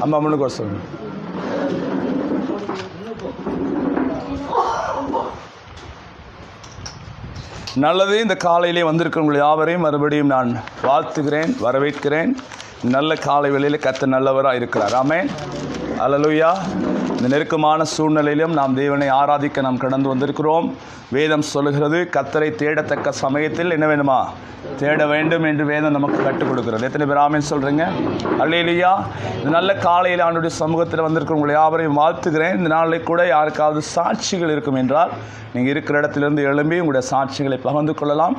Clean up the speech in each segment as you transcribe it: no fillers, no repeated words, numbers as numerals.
அம்மா முன்னுக்கு வர சொல்லுங்க. நல்லது. இந்த காலையிலே வந்திருக்கிறவங்க யாவரையும் மறுபடியும் நான் வாழ்த்துகிறேன், வரவேற்கிறேன். நல்ல காலை வேளையில் கர்த்தர் நல்லவராக இருக்கிறார். ஆமென். அல்லேலூயா. இந்த நெருக்கமான சூழ்நிலையிலும் நாம் தேவனை ஆராதிக்க நாம் கடந்து வந்திருக்கிறோம். வேதம் சொல்லுகிறது, கர்த்தரை தேடத்தக்க சமயத்தில் என்ன வேணுமா? தேட வேண்டும் என்று வேதம் நமக்கு கற்றுக் கொடுக்கிறது. எத்தனை பேர் ஆமென் சொல்கிறீங்க? அல்லேலூயா. இந்த நல்ல காலையில் ஆண்டுடைய சமூகத்தில் வந்திருக்கிறவங்களை யாவரையும் வாழ்த்துகிறேன். இந்த நாளில் கூட யாருக்காவது சாட்சிகள் இருக்கும் என்றால் நீங்கள் இருக்கிற இடத்திலிருந்து எழும்பி உங்களுடைய சாட்சிகளை பகிர்ந்து கொள்ளலாம்.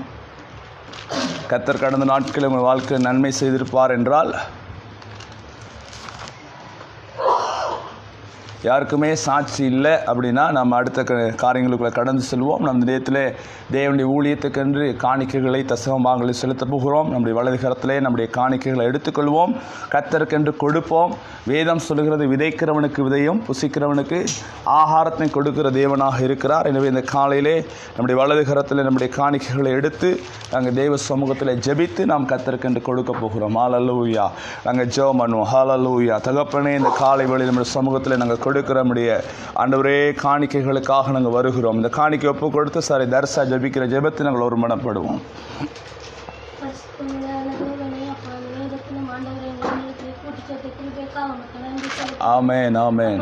கர்த்தர் கடந்த நாட்களில் உங்கள் வாழ்க்கையில் நன்மை செய்திருப்பார் என்றால், யாருக்குமே சாட்சி இல்லை அப்படின்னா நம்ம அடுத்த காரியங்களுக்குள்ளே கடந்து செல்வோம். நம்ம நேரத்தில் தேவனுடைய ஊழியத்துக்கென்று காணிக்கைகளை தசமபாகங்களை செலுத்த போகிறோம். நம்முடைய வலது கரத்திலே நம்முடைய காணிக்கைகளை எடுத்துக்கொள்வோம், கர்த்தருக்கென்று கொடுப்போம். வேதம் சொல்லுகிறது, விதைக்கிறவனுக்கு விதையும் புசிக்கிறவனுக்கு ஆகாரத்தை கொடுக்கிற தேவனாக இருக்கிறார். எனவே இந்த காலையிலே நம்முடைய வலது கரத்தில் நம்முடைய காணிக்கைகளை எடுத்து நாங்கள் தேவ சமூகத்தில் ஜெபித்து நாம் கர்த்தருக்கென்று கொடுக்க போகிறோம். ஹல்லேலூயா. நாங்கள் ஜெபம் பண்ணுவோம். ஹல்லேலூயா. தகப்பனே, இந்த காலை வேளையில் நம்முடைய சமூகத்தில் நாங்கள் கொடுக்கிற நம்முடைய ஆண்டவரே காணிக்கைகளுக்காக நாங்கள் வருகிறோம். இந்த காணிக்கை ஒப்பு கொடுத்து சாரி தரிசா ஜபிக்கிற ஜெபத்தை நாங்கள் ஒரு மனப்படுவோம். Amen, amen.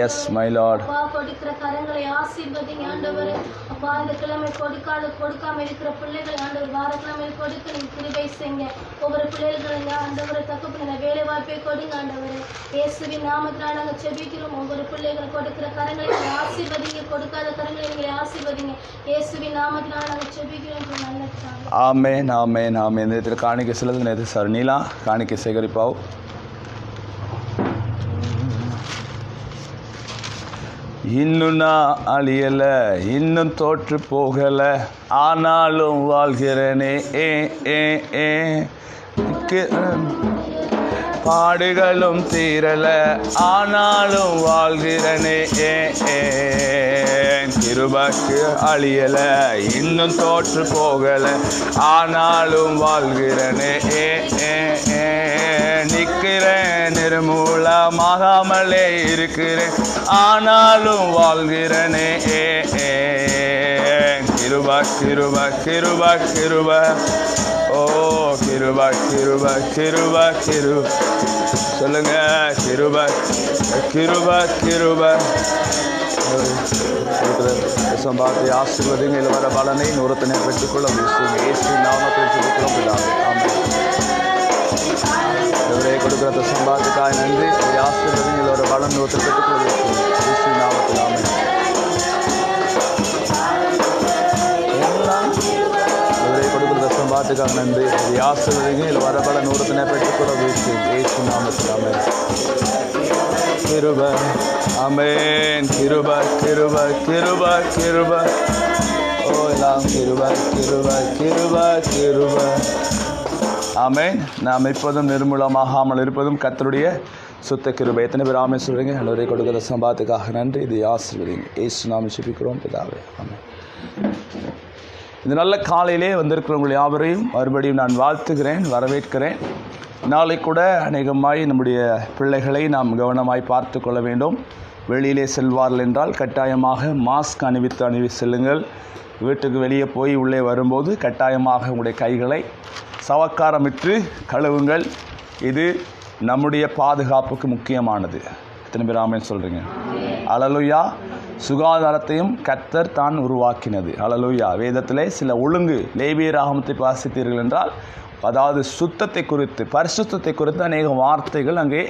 Yes my lord. கொடுக்கிற கரங்களை ஆசீர்வதிங்க ஆண்டவரே. அப்பா, இந்த கிழமை கொடுக்காம இருக்கிற பிள்ளைகளை ஆண்டவர் வாரக்கிழமை கொடுக்க நீங்க கிருபை செய்யுங்க. ஒவ்வொரு பிள்ளைகளை ஆண்டவரை தகப்பன வேலை வாய்ப்பை கொடுங்க ஆண்டவரே. இயேசுவின் நாமத்தினால் நாங்கள் செபிக்கிறோம். ஒவ்வொரு பிள்ளைகளை கொடுக்கிற கரங்களை நீங்க ஆசீர்வதிங்க, கொடுக்காத கரங்களை நீங்களை ஆசீர்வதிங்க. இயேசுவின் நாமத்தினால் நாங்கள் செபிக்கிறோம். ஆமென், ஆமென், ஆமென். இந்த காணிக்கை செலுத்து நேற்று சார் நீலா காணிக்கை சேகரிப்பாவு. இன்னும் நான் அழியல, இன்னும் தோற்று போகல, ஆனாலும் வாழ்கிறேனே. பாடுகளும் தீரல, ஆனாலும் வாழ்கிறேனே. கிருபைக்கு அழியல, இன்னும் தோற்று போகல, ஆனாலும் வாழ்கிறேனே. நிற்கிறேன், நிர்மூலமாகாமலே இருக்கிறேன், ஆனாலும் வாழ்கிறேனே. கிருபை, கிருபை, கிருபை, கிருபை. ஓ கிருபை, கிருபை, கிருபை, கிருபை. சொல்லுங்க, கிருபை, கிருபை, கிருபை. சம்பாதி ஆசீர்வதிங்க. இதில் வர பலனை நூறத்தனை பெற்றுக்கொள்ள இயேசு நாமத்தில் சொல்லிக்கிறோம் பிதாவே. ஆமென். இவரே கொடுக்கிற சம்பாதிக்காய் நன்றி. ஆசீர்வதிங்க. இதில் வர பலன் நூறத்தை பெற்றுக்கொள்ள இயேசு நாமத்தில். ஆமென். இவரே கொடுக்கிற சம்பாதிக்காய் நன்றி. ஆசீர்வதிங்க. இதில் வர பலன் நூறத்தனை பெற்றுக்கொள்ள இயேசு நாமத்தில். ஆமென். கிருபை, ஆமென். கிருபை, கிருபை, கிருபை, கிருபை. ஓ எல்லாம் கிருபை, கிருபை, கிருபை, கிருபை. ஆமென். நாம் இப்போதும் நிர்மூலமாகாமல் இருப்பதும் கர்த்தருடைய சுத்த கிருபை. எத்தனை பேர் ஆமென் சொல்கிறீங்க? எல்லோரை கொடுக்கிற சம்பாத்துக்காக நன்றி. இது ஆசீர்வதிங்க. இயேசு நாமத்தில் ஜெபிக்கிறோம் பிதாவே. ஆமென். இந்த நல்ல காலையிலே வந்திருக்கிறவங்க யாவரையும் மறுபடியும் நான் வாழ்த்துகிறேன், வரவேற்கிறேன். நாளை கூட அநேகமாய் நம்முடைய பிள்ளைகளை நாம் கவனமாய் பார்த்து கொள்ள வேண்டும். வெளியிலே செல்வார்கள் என்றால் கட்டாயமாக மாஸ்க் அணிவித்து செல்லுங்கள். வீட்டுக்கு வெளியே போய் உள்ளே வரும்போது கட்டாயமாக உங்களுடைய கைகளை சவக்காரமிட்டு கழுவுங்கள். இது நம்முடைய பாதுகாப்புக்கு முக்கியமானது. எத்தனை பேர் ஆமென் சொல்கிறீங்க? அல்லேலூயா. சுகாதாரத்தையும் கர்த்தர் தான் உருவாக்கினது. அல்லேலூயா. வேதத்திலே சில ஒழுங்கு லேவியராகமத்தை வாசித்தீர்கள் என்றால், அதாவது சுத்தத்தை குறித்து, பரிசுத்தத்தை குறித்து அநேக வார்த்தைகள் அங்கே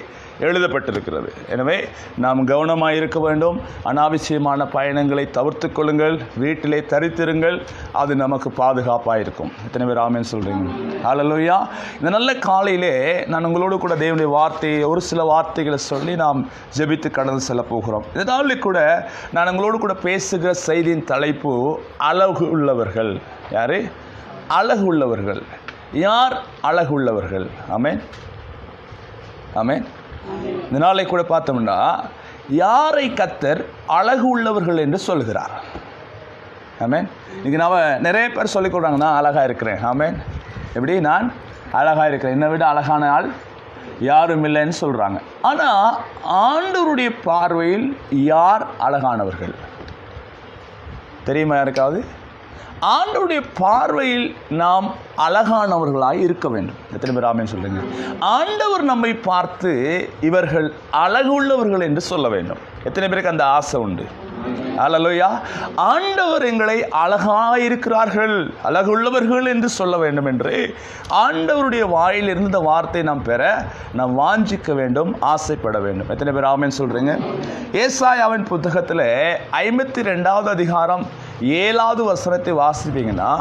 எழுதப்பட்டிருக்கிறது. எனவே நாம் கவனமாக இருக்க வேண்டும். அனாவசியமான பயணங்களை தவிர்த்து கொள்ளுங்கள். வீட்டிலே தரித்திருங்கள். அது நமக்கு பாதுகாப்பாக இருக்கும். எத்தனை பேர் ஆமென் சொல்கிறீங்க? ஹல்லேலூயா. இந்த நல்ல காலையிலே நான் உங்களோடு கூட தேவனுடைய வார்த்தையை ஒரு சில வார்த்தைகளை சொல்லி நாம் ஜெபித்து கடந்து செல்ல போகிறோம். இதனால கூட நான் உங்களோடு கூட பேசுகிற செய்தியின் தலைப்பு அழகு உள்ளவர்கள். யார் அழகு உள்ளவர்கள்? யார் அழகு உள்ளவர்கள்? ஆமென், ஆமென். இந்த நாளை கூட பார்த்தோம்னா, யாரை கர்த்தர் அழகு உள்ளவர்கள் என்று சொல்கிறார்? ஆமென். இன்னைக்கு நாம் நிறைய பேர் சொல்லிக் கொடுறாங்க, நான் அழகாக இருக்கிறேன். ஆமென். எப்படி? நான் அழகாக இருக்கிற, என்னை விட அழகான ஆள் யாரும் இல்லைன்னு சொல்கிறாங்க. ஆனால் ஆண்டவருடைய பார்வையில் யார் அழகானவர்கள் தெரியுமா யாருக்காவது? ஆண்டவருடைய பார்வையில் நாம் அழகானவர்களாய் இருக்க வேண்டும். எத்தனை பேர் ஆமென் சொல்லுங்க? ஆண்டவர் நம்மை பார்த்து இவர்கள் அழகுள்ளவர்கள் என்று சொல்ல வேண்டும். எத்தனை பேருக்கு அந்த ஆசை உண்டு? அல்லேலூயா. ஆண்டவர் எங்களை அழகாயிருக்கிறார்கள், அழகுள்ளவர்கள் என்று சொல்ல வேண்டும் என்று ஆண்டவருடைய வாயிலிருந்து இந்த வார்த்தை நாம் பெற நாம் வாஞ்சிக்க வேண்டும், ஆசைப்பட வேண்டும். எத்தனை பேர் ஆமென் சொல்றீங்க? ஏசாயாவின் புத்தகத்தில் 52வது அதிகாரம் 7வது வசனத்தை வாசிப்பீங்கன்னா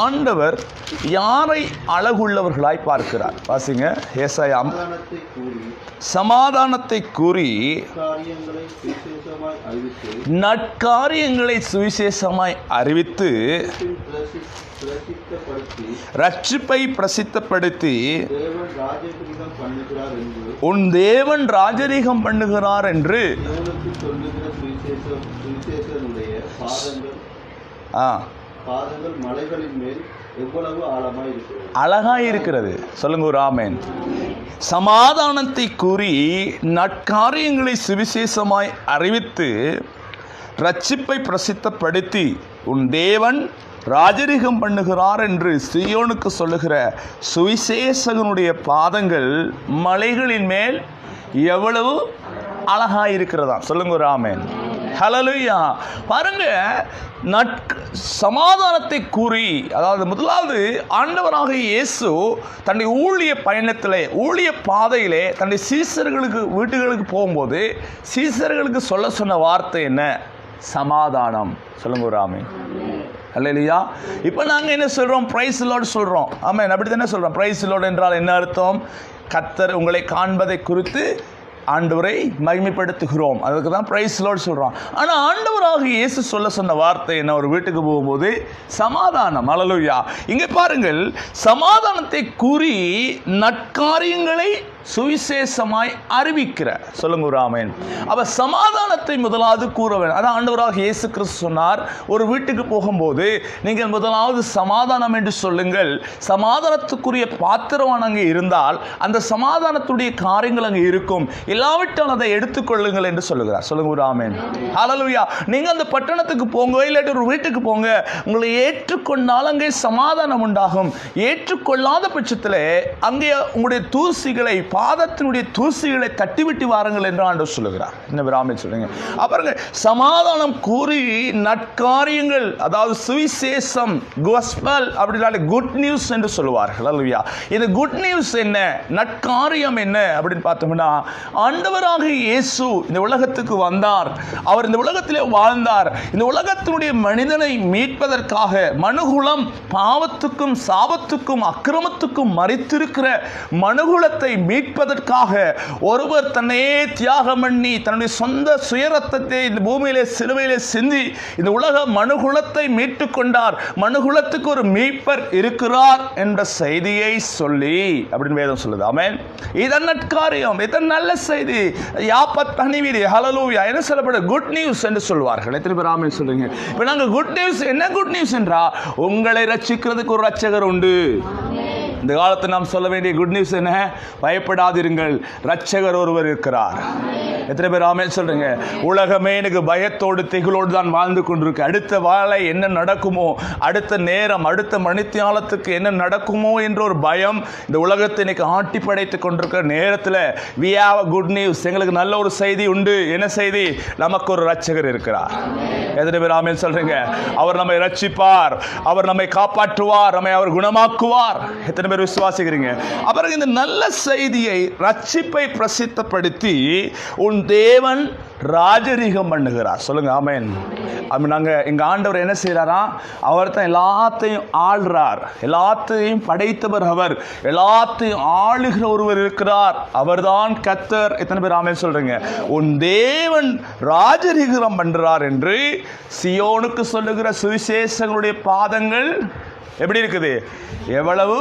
ஆண்டவர் யாரை அழகுள்ளவர்களாய் பார்க்கிறார்? வாசிங்க. ஏசாயா சமாதானத்தை கூறி நற்காரியங்களை சுவிசேஷமாய் அறிவித்து ரட்சிப்பை பிரசித்தப்படுத்தி உன் தேவன் ராஜரீகம் பண்ணுகிறார் என்று மலைகளின் மேல் எவ்வளவு அழகாய் இருக்கிறது. சொல்லுங்க ஒரு ஆமென். சமாதானத்தை கூறி நற்காரியங்களை சுவிசேஷமாய் அறிவித்து ரட்சிப்பை பிரசித்தப்படுத்தி உன் தேவன் ராஜரீகம் பண்ணுகிறார் என்று சீயோனுக்கு சொல்லுகிற சுவிசேஷகனுடைய பாதங்கள் மலைகளின் மேல் எவ்வளவு அழகாயிருக்கிறதா? சொல்லுங்க ஒரு ஆமென். ஹல்லேலூயா. பாருங்க, சமாதானத்தை கூறி, அதாவது முதலாவது ஆண்டவராக இயேசு தன்னுடைய ஊழிய பயணத்திலே, ஊழிய பாதையிலே தன்னுடைய சீசர்களுக்கு வீட்டுகளுக்கு போகும்போது சீசர்களுக்கு சொல்ல சொன்ன வார்த்தை என்ன? சமாதானம். சொல்லுங்க ஒரு ஆமென். அல்லேலூயா. இப்போ நாங்கள் என்ன சொல்கிறோம்? பிரைஸ் லார்ட் சொல்கிறோம். ஆமென். அப்படி தானே சொல்கிறோம். பிரைஸ் லார்ட் என்றால் என்ன அர்த்தம்? கர்த்தர் உங்களை காண்பதை குறித்து ஆண்டவரை மகிமைப்படுத்துகிறோம். அதுக்கு தான் பிரைஸ் லார்ட் சொல்கிறோம். ஆனால் ஆண்டவராக இயேசு சொல்ல சொன்ன வார்த்தை என்ன? ஒரு வீட்டுக்கு போகும்போது சமாதானம். அல்லேலூயா. இங்கே பாருங்கள், சமாதானத்தை கூறி நற்காரியங்களை சுவிசேஷமாய் அறிவிக்கிற. சொல்லுங்க ஒரு ஆமென். அப்ப சமாதானத்தை முதலாவது கூற வேண்டும். அதான் ஆண்டவராக இயேசு கிறிஸ்து சொன்னார், ஒரு வீட்டுக்கு போகும்போது நீங்கள் முதலாவது சமாதானம் என்று சொல்லுங்கள். சமாதானத்துக்குரிய பாத்திரம் அங்கே இருந்தால் அந்த சமாதானத்துடைய காரியங்கள் அங்கே இருக்கும், இல்லாவிட்டால் அதை எடுத்துக்கொள்ளுங்கள் என்று சொல்லுகிறார். சொல்லுங்க ஒரு ஆமென். ஹல்லேலூயா. நீங்க அந்த பட்டணத்துக்கு போங்க, இல்லாட்டி ஒரு வீட்டுக்கு போங்க, உங்களை ஏற்றுக்கொண்டால் அங்கே சமாதானம் உண்டாகும். ஏற்றுக்கொள்ளாத பட்சத்தில் அங்கே உங்களுடைய தூசிகளை, பாதத்தினுடைய தூசிகளை தட்டிவிட்டு வாருங்கள் என்று ஆண்டவர் சொல்லுகிறார். என்ன ஆமென் சொல்லுங்க. அப்புறம் சமாதானம் கூறி நற்காரியங்கள், அதாவது சுவிசேஷம், காஸ்பல் அப்படினாலே குட் நியூஸ் என்று சொல்லுவார்கள். அல்லேலூயா. இது குட் நியூஸ் என்ன, நற்காரியம் என்ன அப்படின்னு பார்த்தோம்னா, ஆண்டவராக இயேசு இந்த உலகத்துக்கு வந்தார், அவர் இந்த உலகத்திலே வாழ்ந்தார். இந்த உலகத்தினுடைய மனிதனை மீட்பதற்காக, மனுகுலம் பாவத்துக்கும் சாபத்துக்கும் அக்கிரமத்துக்கும் மரித்திருக்கிற மனுகுலத்தை மீட்பதற்காக ஒருவர் தன்னையே தியாகம் பண்ணி தன்னுடைய சொந்த சுயரத்தத்தை இந்த பூமியிலே சிலுவையிலே சிந்தி இந்த உலக மனுகுலத்தை மீட்டு கொண்டார். மனுகுலத்துக்கு ஒரு மீட்பர் இருக்கிறார் என்ற செய்தியை சொல்லி அப்படின்னு வேதம் சொல்லுது. ஆமென். இதன் நற்காரியம், இதன் நல்ல செய்தி, யாப்பத் தனிவீடு. ஹல்லேலூயா. என்ன சொல்லப்படுது? குட் நியூஸ் என்று சொல்வார்கள். எத்தனை பேர் ஆமென் சொல்லுங்க? இப்போ நாங்கள் குட் நியூஸ், என்ன குட் நியூஸ் என்றா, உங்களை ரட்சிக்கிறதுக்கு ஒரு ரட்சகர் உண்டு. இந்த காலத்தில் நாம் சொல்ல வேண்டிய குட் நியூஸ் என்ன? பயப்படாதிருங்கள், ரட்சகர் ஒருவர் இருக்கிறார். எத்தனை பேர் ஆமென் சொல்றீங்க? உலகமே எனக்கு பயத்தோடு திகிலோடு தான் வாழ்ந்து கொண்டிருக்கு. அடுத்த வாழை என்ன நடக்குமோ, அடுத்த நேரம், அடுத்த மணித்தியாலத்துக்கு என்ன நடக்குமோ என்ற ஒரு பயம் இந்த உலகத்தை இன்னைக்கு ஆட்டி படைத்துக் கொண்டிருக்கிற நேரத்தில் we have a good news. எங்களுக்கு நல்ல ஒரு செய்தி உண்டு. என்ன செய்தி? நமக்கு ஒரு ரட்சகர் இருக்கிறார். எத்தனை பேர் ஆமென் சொல்றீங்க? அவர் நம்மை ரட்சிப்பார், அவர் நம்மை காப்பாற்றுவார், நம்மை அவர் குணமாக்குவார். எத்தனை பேர் விசுவாசிக்கிறீங்க? அப்புறம் இந்த நல்ல செய்தியை, ரட்சிப்பை பிரசித்தப்படுத்தி உன் தேவன் ராஜரீகம் பண்ணுகிறார். சொல்லுங்க ஆமென். நாங்கள் எங்கள் ஆண்டவர் என்ன செய்கிறாரா? அவர் தான் எல்லாத்தையும் ஆள்றார், எல்லாத்தையும் படைத்தவர் அவர், எல்லாத்தையும் ஆளுகிற ஒருவர் இருக்கிறார், அவர்தான் கர்த்தர். எத்தனை பேர் ஆமென் சொல்றீங்க? உன் தேவன் ராஜரீகம் பண்றார் என்று சியோனுக்கு சொல்லுகிற சுவிசேஷங்களுடைய பாதங்கள் எப்படி இருக்குது? எவ்வளவு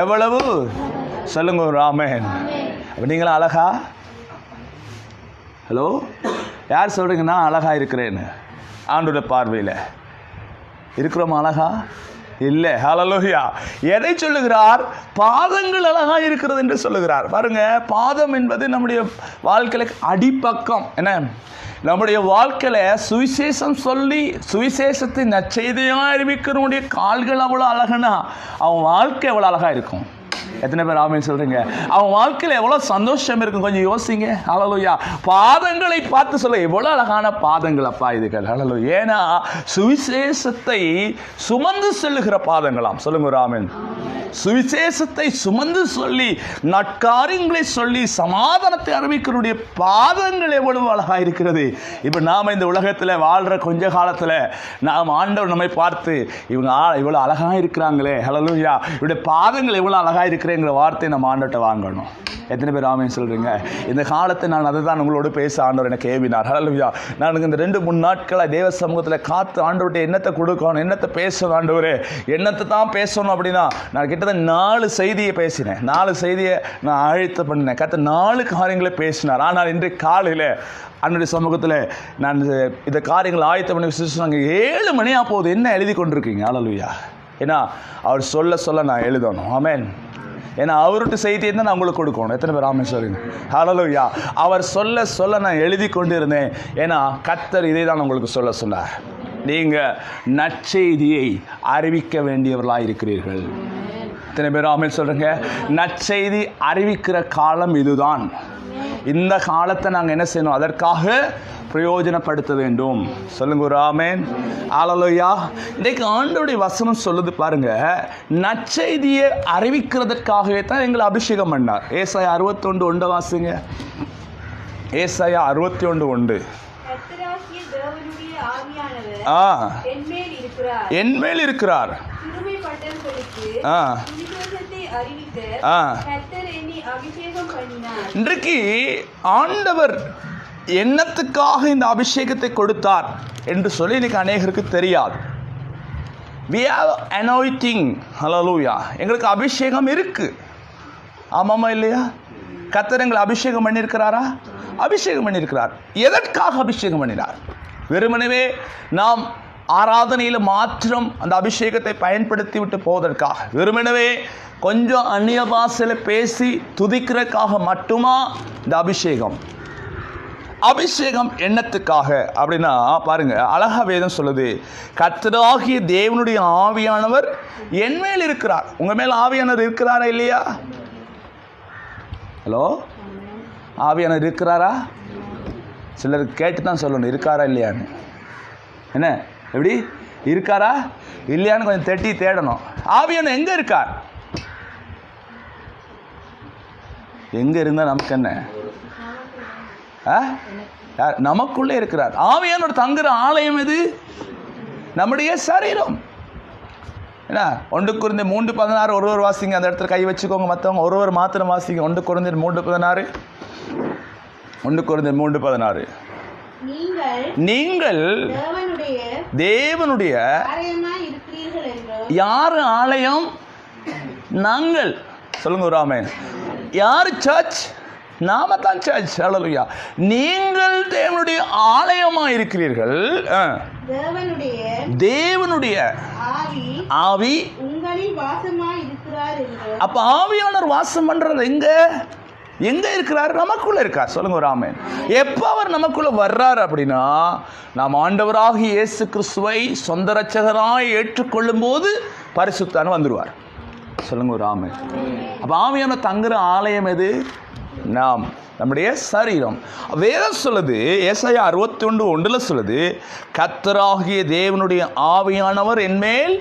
எவ்வளவு? சொல்லுங்க ஒரு ஆமென். நீங்களா அழகா? ஹலோ, யார் சொல்கிறீங்கன்னா அழகாக இருக்கிறேன்னு? ஆண்டோட பார்வையில் இருக்கிறோமா? அழகா? இல்லை. ஹல்லேலூயா. எதை சொல்லுகிறார்? பாதங்கள் அழகா இருக்கிறது என்று சொல்லுகிறார். பாருங்க, பாதம் என்பது நம்முடைய வாழ்க்கையில அடிப்பக்கம். என்ன, நம்முடைய வாழ்க்கையில சுவிசேஷம் சொல்லி சுவிசேஷத்தை நற்செய்தியாக அறிவிக்கிறவனுடைய கால்கள் அவ்வளோ அழகுனா அவன் வாழ்க்கை எவ்வளோ அழகா இருக்கும். எத்தனை பேர் ஆமென் சொல்றீங்க? அவன் வாழ்க்கையில் எவ்வளோ சந்தோஷம் இருக்கும், கொஞ்சம் யோசிங்க. ஹல்லேலூயா. பாதங்களை பார்த்து சொல்ல, எவ்வளோ அழகான பாதங்கள் அப்பா இதுகள். ஹல்லேலூயா. ஏன்னா சுவிசேஷத்தை சுமந்து செல்லுகிற பாதங்களாம். சொல்லுங்க ஒரு ஆமென். சுவிசேஷத்தை சுமந்து சொல்லி நற்காரியங்களை சொல்லி சமாதானத்தை அறிவிக்கிறவருடைய பாதங்கள் எவ்வளவு அழகா இருக்கிறது. இப்போ நாம் இந்த உலகத்தில் வாழ்கிற கொஞ்ச காலத்தில் நாம் ஆண்டவர் நம்மை பார்த்து இவங்க இவ்வளோ அழகா இருக்கிறாங்களே, ஹல்லேலூயா, இவருடைய பாதங்கள் எவ்வளோ அழகா இருக்கிறேங்கிற வார்த்தையை நம்ம ஆண்டவர்கிட்ட வாங்கணும். எத்தனை பேர் ஆமென் சொல்றீங்க? இந்த காலத்தை நான் அதை தான் உங்களோடு பேச ஆண்டவர் எனக்கு ஏவினார். ஹல்லேலூயா. நான் இந்த 2-3 நாட்களாக தேவ சமூகத்தில் காத்து ஆண்டவர்கிட்ட என்னத்தை கொடுக்கணும், என்னத்தை பேசணும், ஆண்டவரே என்னத்தை தான் பேசணும் அப்படின்னா நான் கிட்டத்தட்ட 4 செய்தியை பேசினேன். 4 செய்தியை நான் அழைத்து பண்ணினேன். கத்த 4 காரியங்களை பேசினார். ஆனால் இன்றைக்கு காலையில் அன்றைய சமூகத்தில் நான் இந்த காரியங்கள் ஆயத்த பண்ணி விசேஷம் 7 மணியா போகுது. என்ன எழுதி கொண்டிருக்கீங்க? ஹல்லேலூயா. ஏன்னா அவர் சொல்ல சொல்ல நான் எழுதணும். ஆமென். ஏன்னா அவர்கிட்ட செய்தியை தான் நான் உங்களுக்கு கொடுக்கணும். எத்தனை பேர் ஆமென் சொல்லுங்க? ஹல்லேலூயா. அவர் சொல்ல சொல்ல நான் எழுதி கொண்டு இருந்தேன். ஏன்னா கர்த்தர் இதை தான் உங்களுக்கு சொல்ல சொன்னார். நீங்கள் நற்செய்தியை அறிவிக்க வேண்டியவர்களாக இருக்கிறீர்கள். எத்தனை பேர் ஆமென் சொல்றீங்க? நற்செய்தி அறிவிக்கிற காலம் இதுதான். இந்த காலத்தை நாங்கள் என்ன செய்யணும்? அதற்காக பிரயோஜனப்படுத்த வேண்டும். சொல்லுங்க ஒரு ஆமென். ஹல்லேலூயா. இன்றைக்கு ஆண்டவருடைய வசனம் சொல்லுது பாருங்க, நற்செய்தியை அறிவிக்கிறதற்காகவே தான் எங்களை அபிஷேகம் பண்ணார். ஏசாயா 61:1 வாசிங்க. ஏசாயா 61:1. என்மேல் இருக்கிறார். இன்றைக்கு ஆண்டவர் என்னத்துக்காக இந்த அபிஷேகத்தை கொடுத்தார் என்று சொல்லி இன்னைக்கு அநேகருக்கு தெரியாது. we have anointing. ஹல்லேலூயா. எங்களுக்கு அபிஷேகம் இருக்கு. ஆமாமா இல்லையா? கர்த்தர் எங்களை அபிஷேகம் பண்ணியிருக்கிறாரா? அபிஷேகம் பண்ணியிருக்கிறார். எதற்காக அபிஷேகம் பண்ணினார்? வெறுமனவே நாம் ஆராதனையில் மாத்திரம் அந்த அபிஷேகத்தை பயன்படுத்தி விட்டு போவதற்காக, வெறுமனவே கொஞ்சம் அந்நிய பாஷையில் பேசி துதிக்கிறதுக்காக மட்டுமா இந்த அபிஷேகம்? அபிஷேகம் என்னத்துக்காக அப்படின்னா பாருங்க, அழகா வேதம் சொல்லுது, கர்த்தராகிய தேவனுடைய ஆவியானவர் என் மேல் இருக்கிறார். உங்க மேல் ஆவியானவர் இருக்கிறாரா இல்லையா? ஹலோ, ஆவியானவர் இருக்கிறாரா? சிலருக்கு கேட்டு தான் சொல்லணும் இருக்காரா இல்லையான்னு. என்ன, எப்படி இருக்காரா இல்லையான்னு கொஞ்சம் தட்டி தேடணும். ஆவியானவர் எங்க இருக்கார்? எங்க இருந்தா நமக்கு என்ன? நமக்குள்ளே இருக்கிறார். ஆவியானவர் தங்குற ஆலயம் எது? நம்முடைய சரீரம். என்ன, 1 கொரிந்தியர் 3:16 ஒருவர் வாசிங்க. அந்த இடத்துல கை வச்சுக்கோங்க. மற்றவங்க ஒருவர் மாத்திரம் வாசிங்க. 1 கொரிந்தியர் 3:16. 1 கொரிந்தியர் 3:16. நீங்கள் தேவனுடைய யாரு ஆலயம்? நாங்கள். சொல்லுங்க ஒரு ஆமென். யாரு சர்ச்? நாம தான் சர்ச். ஹல்லேலூயா. நீங்கள் தேவனுடைய ஆலயமா இருக்கிறீர்கள். தேவனுடைய ஆவி உங்களில் வாசமாய் இருக்கிறார். அப்ப ஆவியானவர் வாசம் பண்றது எங்க? எங்க இருக்கிறார்? நமக்குள்ள இருக்கார். சொல்லுங்க ஒரு ஆமென். எப்ப அவர் நமக்குள்ள வர்றார் அப்படின்னா, நாம் ஆண்டவராகிய இயேசு கிறிஸ்துவை சொந்த இரட்சகராய் ஏற்றுக்கொள்ளும் போது பரிசுத்தான வந்துருவார். சொல்லுங்க ஒரு ஆமென். அப்ப ஆவியானவர் தங்குற ஆலயம் எது? நாம், நம்முடைய சரீரம். வேதம் சொல்லுது, ஏசாயா 61:1 சொல்லுது, கர்த்தராகிய தேவனுடைய ஆவியானவர் என்மேல்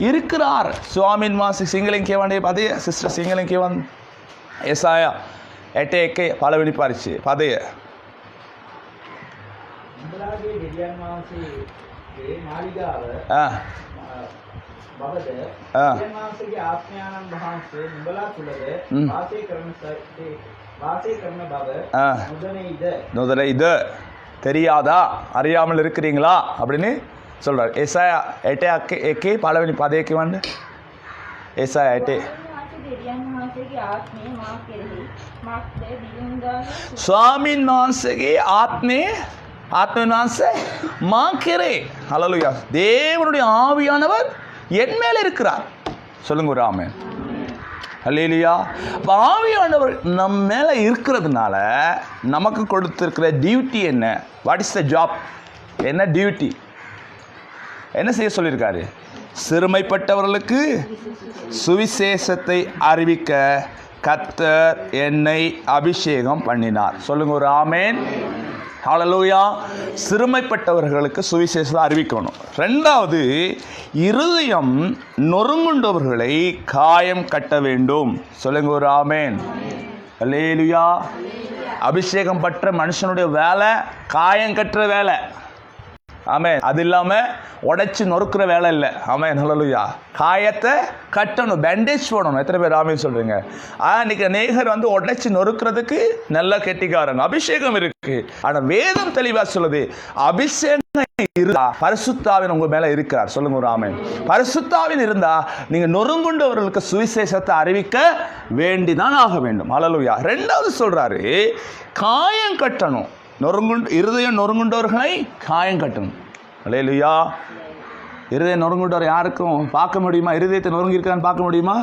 இருக்கிறார். ස්වාමින් වහන්සේ සිංහලෙන් කියවන්නේ පදය සිස්ටර් සිංහලෙන් කියවන්න. ඒසායා 8:1 පළවෙනි පරිච්ඡේදය පදය. උඹලාගේ දෙවියන් වහන්සේගේ මාලිගාව බවද දෙවියන් වහන්සේගේ ආත්මයන්න් වහන්සේ උඹලා තුලද වාසය කරන බව நுதனைது தெரியாதா? அறியாமல் இருக்கிறீங்களா அப்படின்னு சொல்றார். ஏசாயா 8:1 පළවෙනි පදය කියවන්න. ඒසායා 8. ස්වාමීන් වහන්සේගේ ஆத்ம நாச மாக்கிறே. ஹல்லேலூயா. தேவனுடைய ஆவியானவர் என் மேலே இருக்கிறார். சொல்லுங்க ஒரு ஆமென். அல்லேலூயா. ஆவியானவர் நம் மேலே இருக்கிறதுனால நமக்கு கொடுத்திருக்கிற டியூட்டி என்ன? What is the job? என்ன டியூட்டி? என்ன செய்ய சொல்லியிருக்காரு? சிறுமைப்பட்டவர்களுக்கு சுவிசேஷத்தை அறிவிக்க கர்த்தர் என்னை அபிஷேகம் பண்ணினார். சொல்லுங்க ஒரு ஆமென். ஹல்லேலூயா. சிறுமைப்பட்டவர்களுக்கு சுவிசேஷத்தை அறிவிக்கணும். ரெண்டாவது, இருதயம் நொறுங்குண்டவர்களை காயம் கட்ட வேண்டும். சொல்லுங்க ஒரு ஆமென். அல்லேலூயா. அபிஷேகம் பற்ற மனுஷனுடைய வேலை காயம் கட்டுற வேலை. ஆமென். அது இல்லாமல் உடைச்சி நொறுக்கிற வேலை இல்லை. ஆமென். ஹல்லேலூயா. காயத்தை கட்டணும், பேண்டேஜ் போடணும். எத்தனை பேர் ஆமென் சொல்றீங்க? இன்னைக்கு அநேகர் உடைச்சி நொறுக்கிறதுக்கு நல்ல கெட்டிக்காரங்க. அபிஷேகம் இருக்கு, ஆனால் வேதம் தெளிவாக சொல்லுது, அபிஷேகம் இருந்தா பரிசுத்தாவின் உங்க மேல இருக்கிறார். சொல்லுங்க ஒரு ஆமென். பரிசுத்தாவின் இருந்தா நீங்க நொறுங்குண்டவர்களுக்கு சுவிசேஷத்தை அறிவிக்க வேண்டிதான் ஆக வேண்டும். ஹல்லேலூயா. ரெண்டாவது சொல்றாரு, காயம் கட்டணும். இருதயம் நொறுங்குண்டவர்களை காயம் கட்டணும். அல்லேலூயா. இருதயம் நொறுங்குண்டவர் யாருக்கும் பார்க்க முடியுமா? இருதயத்தை நொறுங்கி இருக்கான்னு பார்க்க முடியுமா?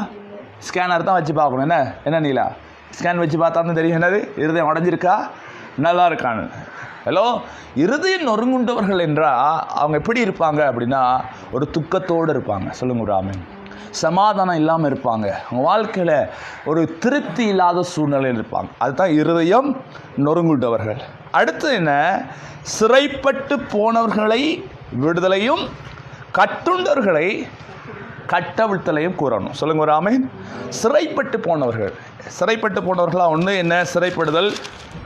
ஸ்கேனர் தான் வச்சு பார்க்கணும். என்ன நீலா ஸ்கேன் வச்சு பார்த்தா தான் தெரியும் என்னது இருதயம் உடஞ்சிருக்கா நல்லா இருக்கான்னு. ஹலோ. இருதயம் நொறுங்குண்டவர்கள் என்றால் அவங்க எப்படி இருப்பாங்க அப்படின்னா, ஒரு துக்கத்தோடு இருப்பாங்க. சொல்லுங்க ஒரு ஆமென். சமாதானம் இல்லாமல் இருப்பாங்க. அவங்க வாழ்க்கையில் ஒரு திருப்தி இல்லாத சூழ்நிலையில் இருப்பாங்க. அதுதான் இருதயம் நொறுங்குண்டவர்கள். அடுத்து என்ன? சிறைப்பட்டு போனவர்களை விடுதலையும் கட்டுண்டவர்களை கட்டவிழ்த்தலையும் கூறணும். சொல்லுங்க ஒரு ஆமென். சிறைப்பட்டு போனவர்களா ஒன்று என்ன? சிறைப்படுதல்,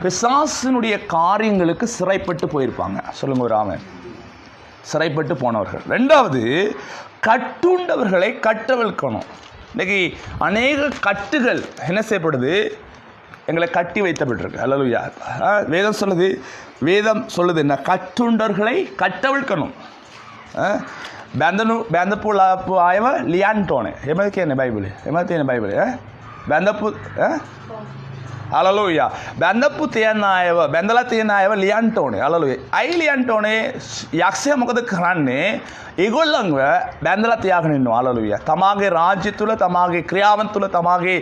பிசாசினுடைய காரியங்களுக்கு சிறைப்பட்டு போயிருப்பாங்க. சொல்லுங்க ஒரு ஆமென். சிறைப்பட்டு போனவர்கள். ரெண்டாவது, கட்டுண்டவர்களை கட்டவிழ்க்கணும். இன்னைக்கு அநேக கட்டுகள் என்ன செய்யப்படுது? எங்களை கட்டி வைத்தப்பட்டிருக்கு. அல்லேலூயா. வேதம் சொல்லுது என்ன? கட்டுண்டவர்களை கட்டவிழ்க்கணும். බැඳපු අයව ලියන්න ඕනේ. එහෙමද කියන්නේ බයිබලේ? එහෙමද තියෙන බයිබලේ? බැඳපු හලලුයා. බැඳපු තියන අයව, බැඳලා තියෙන අයව ලියන්න ඕනේ. හලලුයා. අයි ලියන්න ඕනේ? යක්ෂයා මොකද කරන්නේ? ඒගොල්ලන්ව බැඳලා තියාගෙන ඉන්නවා. හලලුයා. තමාගේ රාජ්‍ය තුල, තමාගේ ක්‍රියාවන් තුල, තමාගේ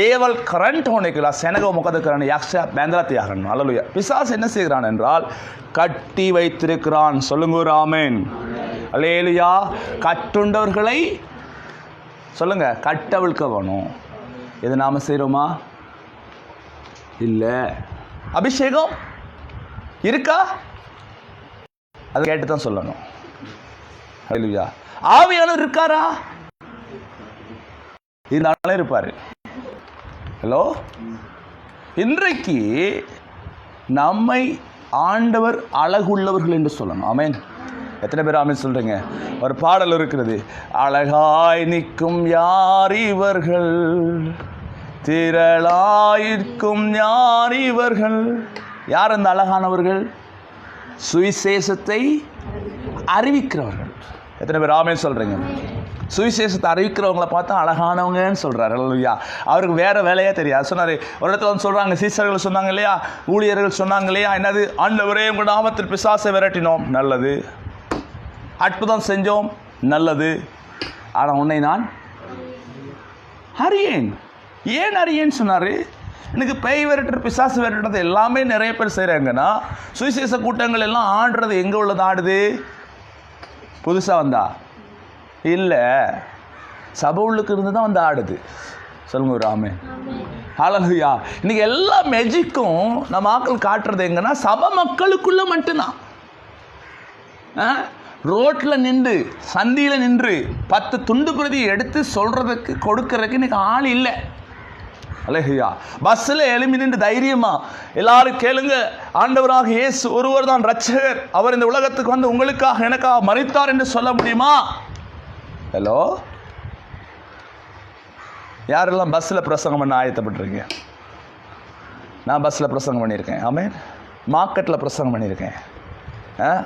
දේවල් කරන්ට ඕනේ කියලා සෙනගව මොකද කරන්නේ? යක්ෂයා බැඳලා තියාගන්නවා. ஹalleluya. பிசாசு என்ன செய்கிறான் என்றால் கட்டி வைத்திருக்கிறான். சொல்லுங்க ஒரு ஆமென். அல்லேலூயா. கட்டுண்டவர்களை சொல்லுங்க கட்டவிழ்க்க வேணும். இது நாம செய்கிறோமா? இல்லை. அபிஷேகம் இருக்கா? அது கேட்டு தான் சொல்லணும். அல்லேலூயா. ஆவியானவர் இருக்காரா? இருந்தாலும் இருப்பாரு. ஹலோ. இன்றைக்கு நம்மை ஆண்டவர் அழகுள்ளவர்கள் என்று சொல்லணும். ஆமென். எத்தனை பேர் ஆமென் சொல்றீங்க? ஒரு பாடல் இருக்கிறது, அழகாய் நிற்கும் யார் இவர்கள், திரளாயிருக்கும் யார் இவர்கள். யார் அந்த அழகானவர்கள்? சுவிசேஷத்தை அறிவிக்கிறவர்கள். எத்தனை பேர் ஆமென் சொல்றீங்க? சுவிசேஷத்தை அறிவிக்கிறவங்களை பார்த்தா அழகானவங்கன்னு சொல்கிறார். அல்லேலூயா. அவருக்கு வேறு வேலையே தெரியாது. சொன்னார் ஒரு இடத்துல வந்து சொல்கிறாங்க, சீசர்கள் சொன்னாங்க இல்லையா, ஊழியர்கள் சொன்னாங்க இல்லையா, என்னது? ஆண்டவரே உங்கள் நாமத்தில் பிசாசை விரட்டினோம், நல்லது. அற்புதம் செஞ்சோம், நல்லது. ஆனால் உன்னை நான் அறியேன். ஏன் அறியேன்னு சொன்னார்? எனக்கு பேய் விரட்டுற, பிசாசு விரட்டுறது எல்லாமே நிறைய பேர் செய்கிறாங்கன்னா, சுவிசேஷ கூட்டங்கள் எல்லாம் ஆடுறது எங்கே உள்ளது? ஆடுது புதுசாக வந்தா இல்லை, சபை உள்ளுக்கு இருந்து தான் வந்து ஆடுது. சொல்லுங்க ஒரு ஆமென். ஹல்லேலூயா. இன்னைக்கு எல்லா மேஜிக்கும் நம்ம ஆட்கள் காட்டுறது எங்கன்னா சபை மக்களுக்குள்ள மட்டும்தான். ரோட்டில் நின்று, சந்தியில் நின்று 10 துண்டு பிரதி எடுத்து சொல்றதுக்கு கொடுக்கறதுக்கு இன்னைக்கு ஆள் இல்லை. அல்லேலூயா. பஸ்ஸில் எழுப்பி நின்று தைரியமா எல்லாரும் கேளுங்க, ஆண்டவராக இயேசு ஒருவர் தான் ரட்சகர், அவர் இந்த உலகத்துக்கு வந்து உங்களுக்காக எனக்காக மரித்தார் என்று சொல்ல முடியுமா? ஹலோ. யாரெல்லாம் பஸ்ஸில் பிரசங்கம் பண்ண ஆயத்தப்பட்டிருக்கீங்க? நான் பஸ்ஸில் பிரசங்கம் பண்ணியிருக்கேன். ஆமென். மார்க்கெட்டில் பிரசங்கம் பண்ணியிருக்கேன்.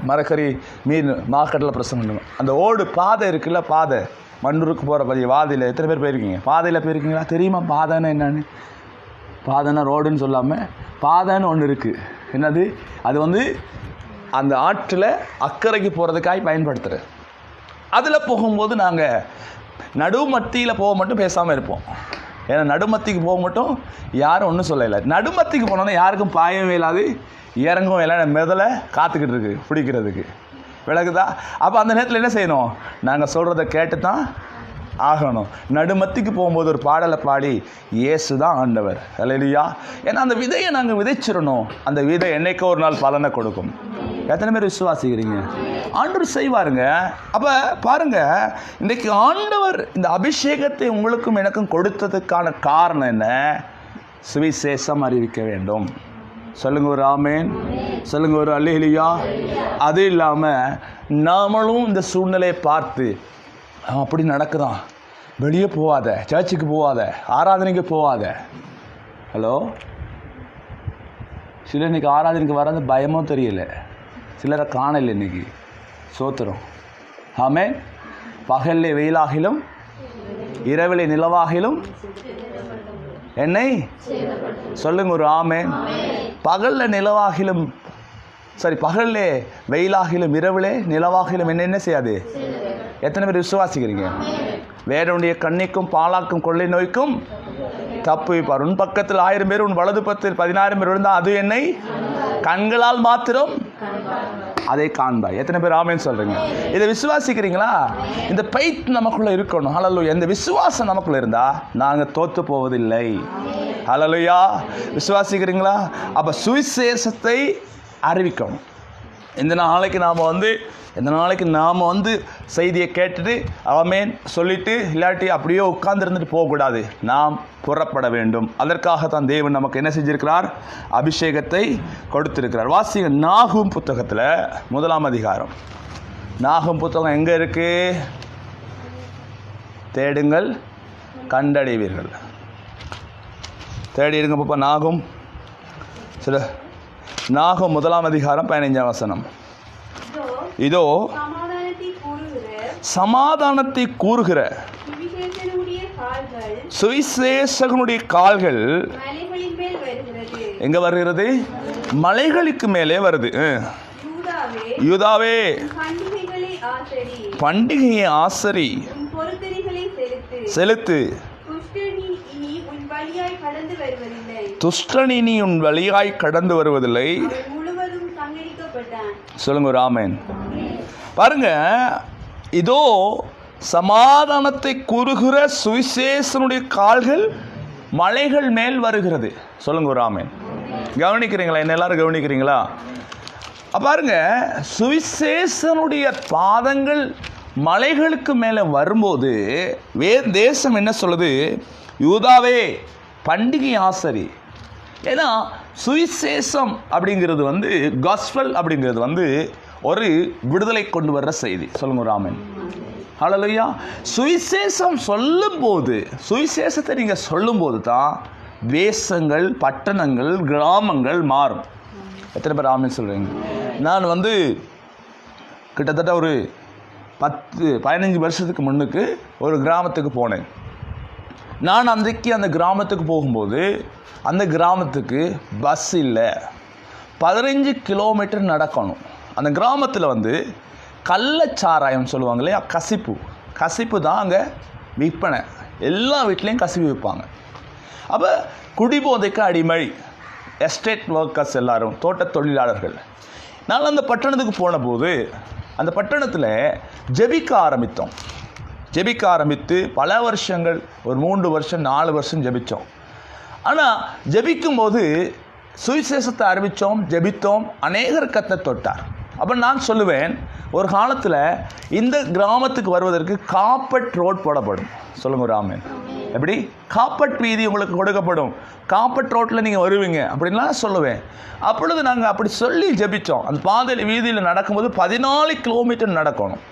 மரக்கறி மீன் மார்க்கெட்டில் பிரசங்கம் பண்ணுவேன். அந்த ஓடு பாதை இருக்குல்ல, பாதை மண்ணூருக்கு போகிற பதி வாதையில் எத்தனை பேர் போயிருக்கீங்க? பாதையில் போயிருக்கீங்களா? தெரியுமா பாதைன்னு என்னன்னு? பாதைன்னா ரோடுன்னு சொல்லாமல் பாதைன்னு ஒன்று இருக்குது. என்னது? அது வந்து அந்த ஆற்றில் அக்கறைக்கு போகிறதுக்காக பயன்படுத்துகிற அதில் போகும்போது நாங்கள் நடுமத்தியில் போக மட்டும் பேசாமல் இருப்போம். ஏன்னா நடுமத்திக்கு போக மட்டும் யாரும் ஒன்றும் சொல்லலை. நடுமத்திக்கு போனோன்னா யாருக்கும் பாயவும் இல்லாது இறங்கவும் இல்லை, முதல்ல காத்துக்கிட்டு இருக்கு பிடிக்கிறதுக்கு. விளக்குதா? அப்போ அந்த நேரத்தில் என்ன செய்யணும்? நாங்கள் சொல்கிறத கேட்டு தான் ஆகணும். நடுமத்திக்கு போகும்போது ஒரு பாடலை பாடி இயேசு தான் ஆண்டவர், அல்லேலூயா. ஏன்னா அந்த விதையை நாங்கள் விதைச்சிடணும். அந்த விதை என்னைக்கோ ஒரு நாள் பலனை கொடுக்கும். எத்தனை பேர் விசுவாசிக்கிறீங்க? ஆண்டவர் செய்வாருங்க. அப்போ பாருங்க, இன்றைக்கு ஆண்டவர் இந்த அபிஷேகத்தை உங்களுக்கும் எனக்கும் கொடுத்ததுக்கான காரணம் என்ன? சுவிசேஷம் அறிவிக்க வேண்டும். சொல்லுங்க ஒரு ஆமேன், சொல்லுங்க ஒரு அல்லேலூயா. அது இல்லாமல் நாமளும் இந்த சூழ்நிலையை பார்த்து அப்படி நடக்குதான், வெளியே போகாத, சர்ச்சுக்கு போகாத, ஆராதனைக்கு போகாத. ஹலோ, சிலர் இன்றைக்கி ஆராதனைக்கு வர்றது பயமும் தெரியல, சிலரை காணலை இன்னைக்கு. சோத்திரம். ஆமென். பகலிலே வெயிலாகிலும் இரவிலே நிலவாகிலும் என்னை சொல்லுங்க ஒரு ஆமென். பகலில் நிலவாகிலும் பகலில் வெயிலாகிலும் இரவிலே நிலவாகிலும் என்ன செய்யாது? எத்தனை பேர் விசுவாசிக்கிறீங்க? வேறனுடைய கண்ணிக்கும் பாலாக்கும் கொள்ளை நோய்க்கும் தப்புவிப்பார். உன் பக்கத்தில் 1000 பேர், உன் வலது பக்கத்தில் 10000 பேர் இருந்தால் அது என்னை கண்களால் மாத்திரம் அதை காண்பாய். எத்தனை பேர் ஆமென் சொல்றீங்க? இதை விசுவாசிக்கிறீங்களா? இந்த ஃபெய்த் நமக்குள்ள இருக்கணும். ஹல்லேலூயா. இந்த விசுவாசம் நமக்குள்ள இருந்தா நாங்க தோத்து போவதில்லை. ஹல்லேலூயா. விசுவாசிக்கிறீங்களா? அப்ப சுவிசேஷத்தை அறிவிக்கணும். இந்த நாளைக்கு நாம் வந்து செய்தியை கேட்டுட்டு ஆமென் சொல்லிட்டு இல்லாட்டி அப்படியே உட்கார்ந்துருந்துட்டு போகக்கூடாது. நாம் புறப்பட வேண்டும். அதற்காகத்தான் தேவன் நமக்கு என்ன செஞ்சிருக்கிறார்? அபிஷேகத்தை கொடுத்திருக்கிறார். வாசிங்க நாகும் புத்தகத்தில் 1ஆம் அதிகாரம். நாகும் புத்தகம் எங்கே இருக்கு? தேடுங்கள் கண்டடைவீர்கள். தேடி இருங்க பாப்பா. நாகும் 1ஆம் அதிகாரம் 15ஆம் வசனம். இதோ சமாதானத்தை கூறுகிற சுவிசேஷகனுடைய கால்கள் எங்க வருகிறது? மலைகளுக்கு மேலே வருது. யூதாவே, பண்டிகையை ஆசரி, செலுத்து, துஷ்டனி நீ உன் வழியாய் கடந்து வருவதில்லை. சொல்லுங்க ஒரு ஆமென். பாருங்க, இதோ சமாதானத்தை கூறுகிற சுவிசேஷனுடைய கால்கள் மலைகள் மேல் வருகிறது. சொல்லுங்க ஒரு ஆமென். கவனிக்கிறீங்களா? என்ன எல்லாரும் கவனிக்கிறீங்களா? பாருங்க, சுவிசேஷனுடைய பாதங்கள் மலைகளுக்கு மேலே வரும்போது தேசம் என்ன சொல்லுது? யூதாவே, பண்டிகை ஆசரி. ஏன்னா சுவிசேஷம் அப்படிங்கிறது வந்து காஸ்பல் அப்படிங்கிறது வந்து ஒரு விடுதலை கொண்டு வர்ற செய்தி. சொல்லுங்க ஒரு ஆமென். ஹல்லேலூயா. சுவிசேஷம் சொல்லும்போது, சுவிசேஷத்தை நீங்கள் சொல்லும்போது தான் தேசங்கள், பட்டணங்கள், கிராமங்கள் மாறும். எத்தனை பேர் ஆமென் சொல்கிறீங்க? நான் வந்து கிட்டத்தட்ட ஒரு 10-15 வருஷத்துக்கு முன்னுக்கு ஒரு கிராமத்துக்கு போனேன். நான் அன்றைக்கு அந்த கிராமத்துக்கு போகும்போது அந்த கிராமத்துக்கு பஸ் இல்லை, 15 கிலோமீட்டர் நடக்கணும். அந்த கிராமத்தில் வந்து கள்ளச்சாராயம் சொல்லுவாங்க இல்லையா, கசிப்பு தான் அங்கே விற்பனை. எல்லா வீட்லேயும் கசிப்பு விற்பாங்க. அப்போ குடிபோதைக்கு அடிமை, எஸ்டேட் ஒர்க்கர்ஸ் எல்லாரும், தோட்ட தொழிலாளர்கள். நான் அந்த பட்டணத்துக்கு போன போது அந்த பட்டணத்தில் ஜெபிக்க ஆரம்பித்து பல வருஷங்கள், ஒரு 3 வருஷம் 4 வருஷம் ஜெபித்தோம். ஆனால் ஜெபிக்கும்போது சுவிசேஷத்தை அறிவித்தோம், ஜெபித்தோம், அநேகர் கர்த்தர் தொட்டார். அப்போ நான் சொல்லுவேன், ஒரு காலத்தில் இந்த கிராமத்துக்கு வருவதற்கு காப்பட் ரோட் போடப்படும். சொல்லுங்க ஒரு ஆமென். எப்படி? காப்பட் வீதி உங்களுக்கு கொடுக்கப்படும், காப்பட் ரோட்டில் நீங்கள் வருவீங்க அப்படின்லாம் சொல்லுவேன். அப்பொழுது நாங்கள் அப்படி சொல்லி ஜெபித்தோம். அந்த பாதையில் வீதியில் நடக்கும்போது 14 கிலோமீட்டர் நடக்கணும்.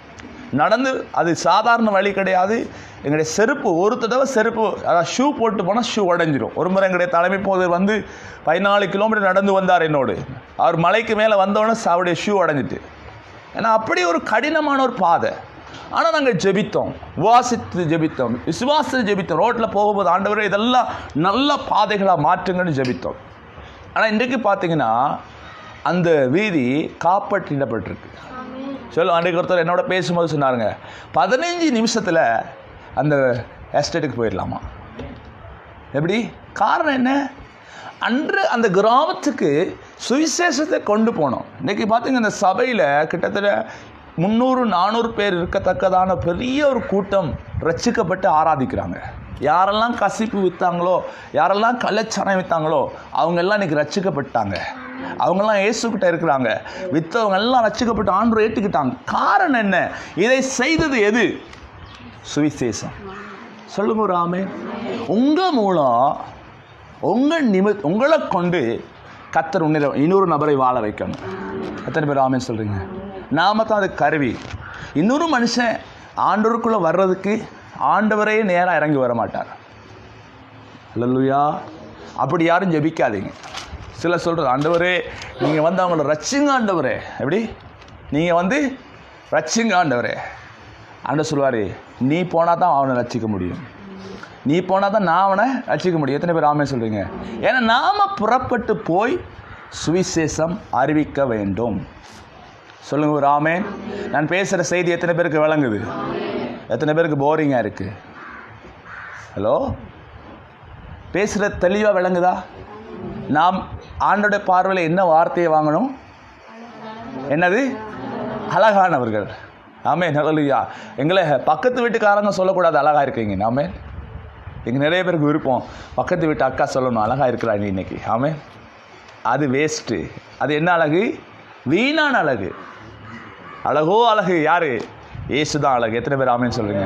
நடந்து, அது சாதாரண வழி கிடையாது. எங்களுடைய செருப்பு, ஒரு தடவை செருப்பு, அதாவது ஷூ போட்டு போனால் ஷூ உடஞ்சிரும். ஒரு முறை எங்களுடைய தலைமை போது வந்து 14 கிலோமீட்டர் நடந்து வந்தார் என்னோடு. அவர் மலைக்கு மேலே வந்தோடனே அவருடைய ஷூ உடஞ்சிட்டு. ஏன்னா அப்படி ஒரு கடினமான ஒரு பாதை. ஆனால் நாங்கள் ஜெபித்தோம், வாசித்து ஜெபித்தோம், விசுவாசத்தை ஜெபித்தோம். ரோட்டில் போகும்போது ஆண்டவரே இதெல்லாம் நல்ல பாதைகளாக மாற்றுங்கன்னு ஜெபித்தோம். ஆனால் இன்றைக்கு பார்த்தீங்கன்னா அந்த வீதி காப்பற்றிடப்பட்டிருக்கு. அன்றைக்கு ஒருத்தர் என்னோட பேசும்போது சொன்னாருங்க, 15 நிமிஷத்தில் அந்த எஸ்டேட்டுக்கு போயிடலாமா. எப்படி? காரணம் என்ன? அன்று அந்த கிராமத்துக்கு சுவிசேஷத்தை கொண்டு போனோம். இன்றைக்கி பார்த்தீங்க, இந்த சபையில் கிட்டத்தட்ட 300-400 பேர் இருக்கத்தக்கதான பெரிய ஒரு கூட்டம் ரட்சிக்கப்பட்டு ஆராதிக்கிறாங்க. யாரெல்லாம் கசிப்பு விற்றாங்களோ, யாரெல்லாம் கள்ளச்சாரம் விற்றாங்களோ அவங்கெல்லாம் இன்றைக்கி ரட்சிக்கப்பட்டாங்க. அவங்கெல்லாம் இயேசுக்கிட்ட இருக்கிறாங்க. விற்றவங்க எல்லாம் ரட்சிக்கப்பட்டு ஆண்டவரை ஏற்றுக்கிட்டாங்க. காரணம் என்ன? இதை செய்தது எது? சுவிசேஷம். சொல்லுங்க ஒரு ஆமென். உங்கள் மூலம் உங்களை கொண்டு கர்த்தர் இன்னொரு நபரை வாழ வைக்கணும். எத்தனை பேர் ஆமென் சொல்கிறீங்க? நாம தான் அது கருவி. இன்னொரு மனுஷன் ஆண்டவருக்குள்ளே வர்றதுக்கு ஆண்டவரே நேராக இறங்கி வர மாட்டார். அல்லேலூயா. அப்படி யாரும் ஜெபிக்காதீங்க. சில சொல்கிறது, ஆண்டவரே நீங்கள் வந்து அவங்கள ரட்சிங்க ஆண்டவரே. எப்படி? நீங்கள் வந்து ரட்சிங்க ஆண்டவரே. ஆண்டவர் சொல்வார், நீ போனால் தான் அவனை ரட்சிக்க முடியும், நீ போனால் தான் நான் அவனை ரட்சிக்க முடியும். எத்தனை பேர் ஆமென் சொல்கிறீங்க? ஏன்னா நாம் புறப்பட்டு போய் சுவிசேஷம் அறிவிக்க வேண்டும். சொல்லுங்க ஒரு ஆமென். நான் பேசுகிற செய்தி எத்தனை பேருக்கு விளங்குது? எத்தனை பேருக்கு போரிங்காக இருக்குது? ஹலோ, பேசுகிற தெளிவாக விளங்குதா? நாம் ஆண்டோட பார்வையில் என்ன வார்த்தையை வாங்கணும்? என்னது? அழகானவர்கள். ஆமென். ஹல்லேலூயா. எங்களை பக்கத்து வீட்டுக்காரங்க சொல்லக்கூடாது அழகாக இருக்கீங்க. ஆமென். இங்கே நிறைய பேருக்கு விருப்பம் பக்கத்து வீட்டு அக்கா சொல்லணும் அழகாக இருக்கிறா நீ இன்னைக்கு. ஆமென். அது வேஸ்ட்டு. அது என்ன அழகு? வீணான அழகு. அழகோ அழகு யார்? இயேசு தான் அழகு. எத்தனை பேர் ஆமென் சொல்லுங்க?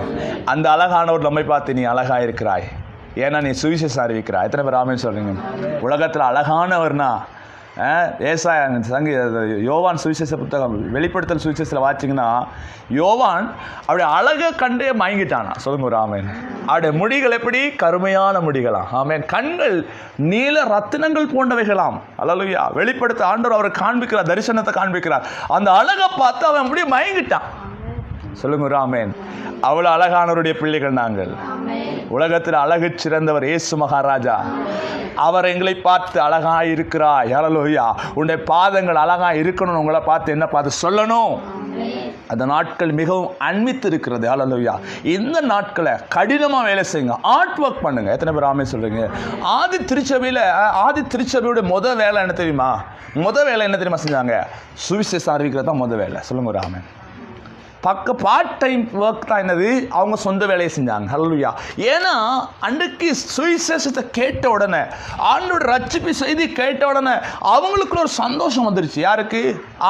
அந்த அழகானவர் நம்மை பார்த்து நீ அழகாக இருக்கிறாய், ஏன்னா நீ சுவிசேஷம் அறிவிக்கிறாய். எத்தனை பேர் ஆமென் சொல்லுங்க? உலகத்தில் அழகானவர்னா ஏசாயா யோவான் சுவிசேஷ புத்தகம் வெளிப்படுத்தல் சுவிசேஷத்தில் வாச்சிங்கன்னா, யோவான் அவருடைய அழகை கண்டே மயங்கிட்டானா. சொல்லுங்க ஒரு ஆமென். அவருடைய முடிகள் எப்படி? கருமையான முடிகளாம். ஆமென். கண்கள் நீல ரத்தினங்கள் போன்றவைகளாம். அல்லேலூயா. வெளிப்படுத்த ஆண்டவர் அவரை காண்பிக்கிறார், தரிசனத்தை காண்பிக்கிறார். அந்த அழகை பார்த்து அவன் அப்படியே மயங்கிட்டான். சொல்லுங்க ஒரு ஆமென். அவ்வளோ அழகானவருடைய பிள்ளைகள் நாங்கள். உலகத்தில் அழகு சிறந்தவர் இயேசு மகாராஜா. அவர் எங்களை பார்த்து அழகாக இருக்கிறாய். ஹல்லேலூயா. உன்னுடைய பாதங்கள் அழகாக இருக்கணும்னு உங்களை பார்த்து என்ன பார்த்து சொல்லணும்? அந்த நாட்கள் மிகவும் அண்மித்து இருக்கிறது. ஹல்லேலூயா. இந்த நாட்களை கடினமாக வேலை செய்யுங்க, ஆர்ட் ஒர்க் பண்ணுங்க. எத்தனை பேர் ஆமென் சொல்றீங்க? ஆதி திருச்சபையோட முதல் வேலை என்ன தெரியுமா? வேலை என்ன தெரியுமா செஞ்சாங்க? சுவிசேஷம் அறிவிக்கிறது தான் முதல் வேலை. சொல்லுங்க ஒரு ஆமென். பார்ட் டைம் ஒர்க் தான் என்னது? அவங்க சொந்த வேலையை செஞ்சாங்க. ஹல்லேலூயா. ஏன்னா அன்றைக்கு சுவிசேஷத்தை கேட்ட உடனே, ஆண்டோட ரட்சிப்பு செய்தி கேட்ட உடனே அவங்களுக்குள்ள ஒரு சந்தோஷம் வந்துருச்சு. யாருக்கு?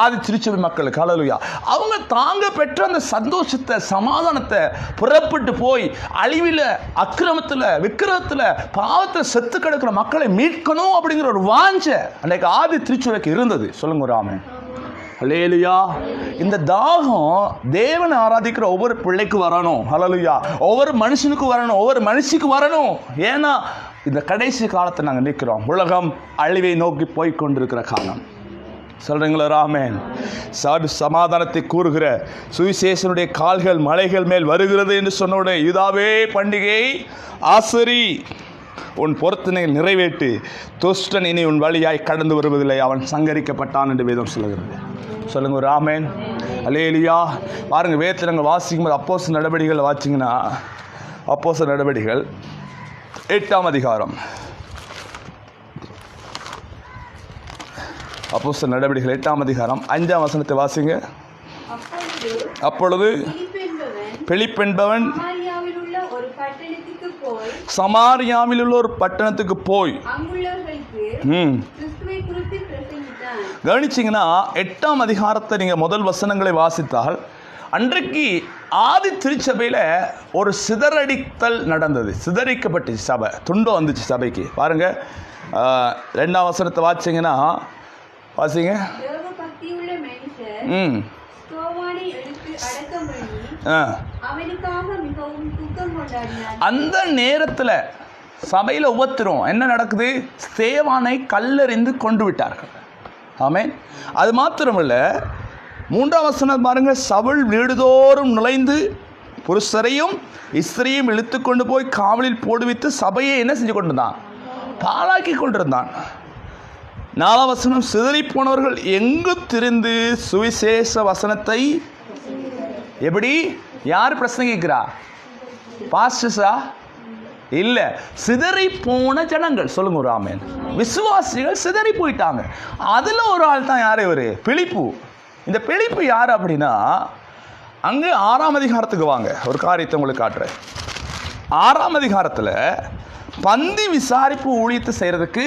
ஆதி திருச்சபை மக்களுக்கு. ஹல்லேலூயா. அவங்க தாங்க பெற்ற அந்த சந்தோஷத்தை, சமாதானத்தை, புறப்பட்டு போய் அழிவில், அக்கிரமத்தில், விக்கிரகத்தில், பாவத்தில் செத்து கிடக்கிற மக்களை மீட்கணும் அப்படிங்கிற ஒரு வாஞ்சை அன்றைக்கு ஆதி திருச்சபைக்கு இருந்தது. சொல்லுங்க ஒரு ஆமென். அல்லேலூயா. இந்த தாகம் தேவனை ஆராதிக்கிற ஒவ்வொரு பிள்ளைக்கு வரணும். ஹல்லேலூயா. ஒவ்வொரு மனுஷனுக்கு வரணும், ஒவ்வொரு மனுஷிக்கு வரணும். ஏன்னா இந்த கடைசி காலத்தை நாங்கள் நிற்கிறோம். உலகம் அழிவை நோக்கி போய் கொண்டிருக்கிற காலம். சொல்கிறீங்களா? ஆமென். சமாதானத்தை கூறுகிற சுவிசேஷனுடைய கால்கள் மலைகள் மேல் வருகிறது என்று சொன்னோட, யூதாவே பண்டிகை ஆசரி, உன் பொருத்தனை நிறைவேற்றி, துஷ்டன் இனி உன் வழியாய் கடந்து வருவதில்லை, அவன் சங்கரிக்கப்பட்டான் என்று வேதம் சொல்லுகிறது. சொல்லுங்க ஒரு ஆமென். அல்லேலூயா. பாருங்க, வேதத்தில் நாங்கள் வாசிக்கும்போது அப்போஸ்தலர் நடவடிக்கைகள் வாசிங்கன்னா, அப்போஸ்தலர் நடவடிக்கைகள் 8ஆம் அதிகாரம், அப்போஸ்தலர் நடவடிக்கைகள் 8ஆம் அதிகாரம் 5ஆம் வசனத்தை வாசிங்க. அப்பொழுது பிலிப் என்பவன் சமாரியாவில் உள்ள ஒரு பட்டணத்துக்கு போய் கவனிச்சிங்கன்னா 8ஆம் அதிகாரத்தை நீங்கள் முதல் வசனங்களை வாசித்தால், அன்றைக்கு ஆதி திருச்சபையில் ஒரு சிதறடித்தல் நடந்தது. சிதறிக்கப்பட்டுச்சு சபை, துண்டோ வந்துச்சு சபைக்கு. பாருங்க 2ஆம் வசனத்தை வாசிங்கன்னா வாசிங்க. அந்த நேரத்தில் சபையில் உபத்திரம் என்ன நடக்குது? ஸ்தேவானை கல்லெறிந்து கொண்டு விட்டார்கள். ஆமென். அது மாத்திரமல்ல, 3ஆம் வசனம் பாருங்க. சவுல் வீடுதோறும் நுழைந்து புருஷரையும் ஸ்திரீயும் இழுத்து கொண்டு போய் காவலில் போடுவித்து சபையை என்ன செஞ்சு கொண்டிருந்தான்? பாழாக்கி கொண்டிருந்தான். 4ஆம் வசனம். சிதறி போனவர்கள் எங்கு திரிந்து சுவிசேஷ வசனத்தை எப்படி? யார் பிரசங்கிக்கிறா? பாஸ்டர்ஸா? இல்ல, சிதறி போன ஜனங்கள். சொல்லுங்க ஒரு ஆமென். விசுவாசிகள் சிதறி போயிட்டாங்க. அதுல ஒரு ஆள் தான் யார்? இவரு பிலிப்பு. இந்த பிலிப்பு யார் அப்படின்னா, அங்க 6ஆம் அதிகாரத்துக்கு வாங்க, ஒரு காரியத்தை உங்களுக்கு காட்டுறேன். 6ஆம் அதிகாரத்தில் பந்தி விசாரிப்பு ஊழியத்தை செய்யறதுக்கு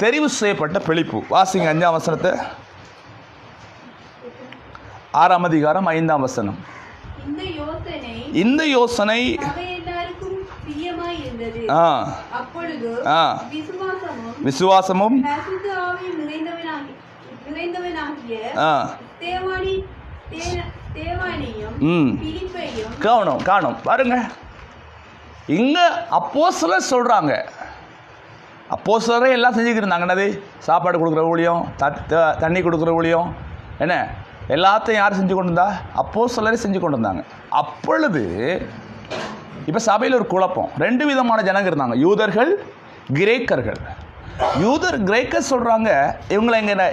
தெரிவு செய்யப்பட்ட பிலிப்பு. வாசிங்க 5ஆம் வசனத்தை. 6ஆம் அதிகாரம் 5ஆம் வசனம். இந்த யோசனை விசுவாசமும் காணும் பாருங்க. இங்க அப்போஸ்தலர் சொல்றாங்க, அப்போஸ்தலரே எல்லாம் செஞ்சுக்கிட்டு இருந்தாங்க. என்னது? சாப்பாடு கொடுக்குற ஊழியம், தண்ணி கொடுக்குற ஊழியம், என்ன எல்லாத்தையும் யார் செஞ்சு கொண்டு இருந்தா? அப்போஸ்தலரே செஞ்சு கொண்டு இருந்தாங்க. அப்பொழுது இப்போ சபையில் ஒரு குழப்பம். 2 விதமான ஜனங்க இருந்தாங்க, யூதர்கள், கிரேக்கர்கள். கிரேக்கர் சொல்கிறாங்க,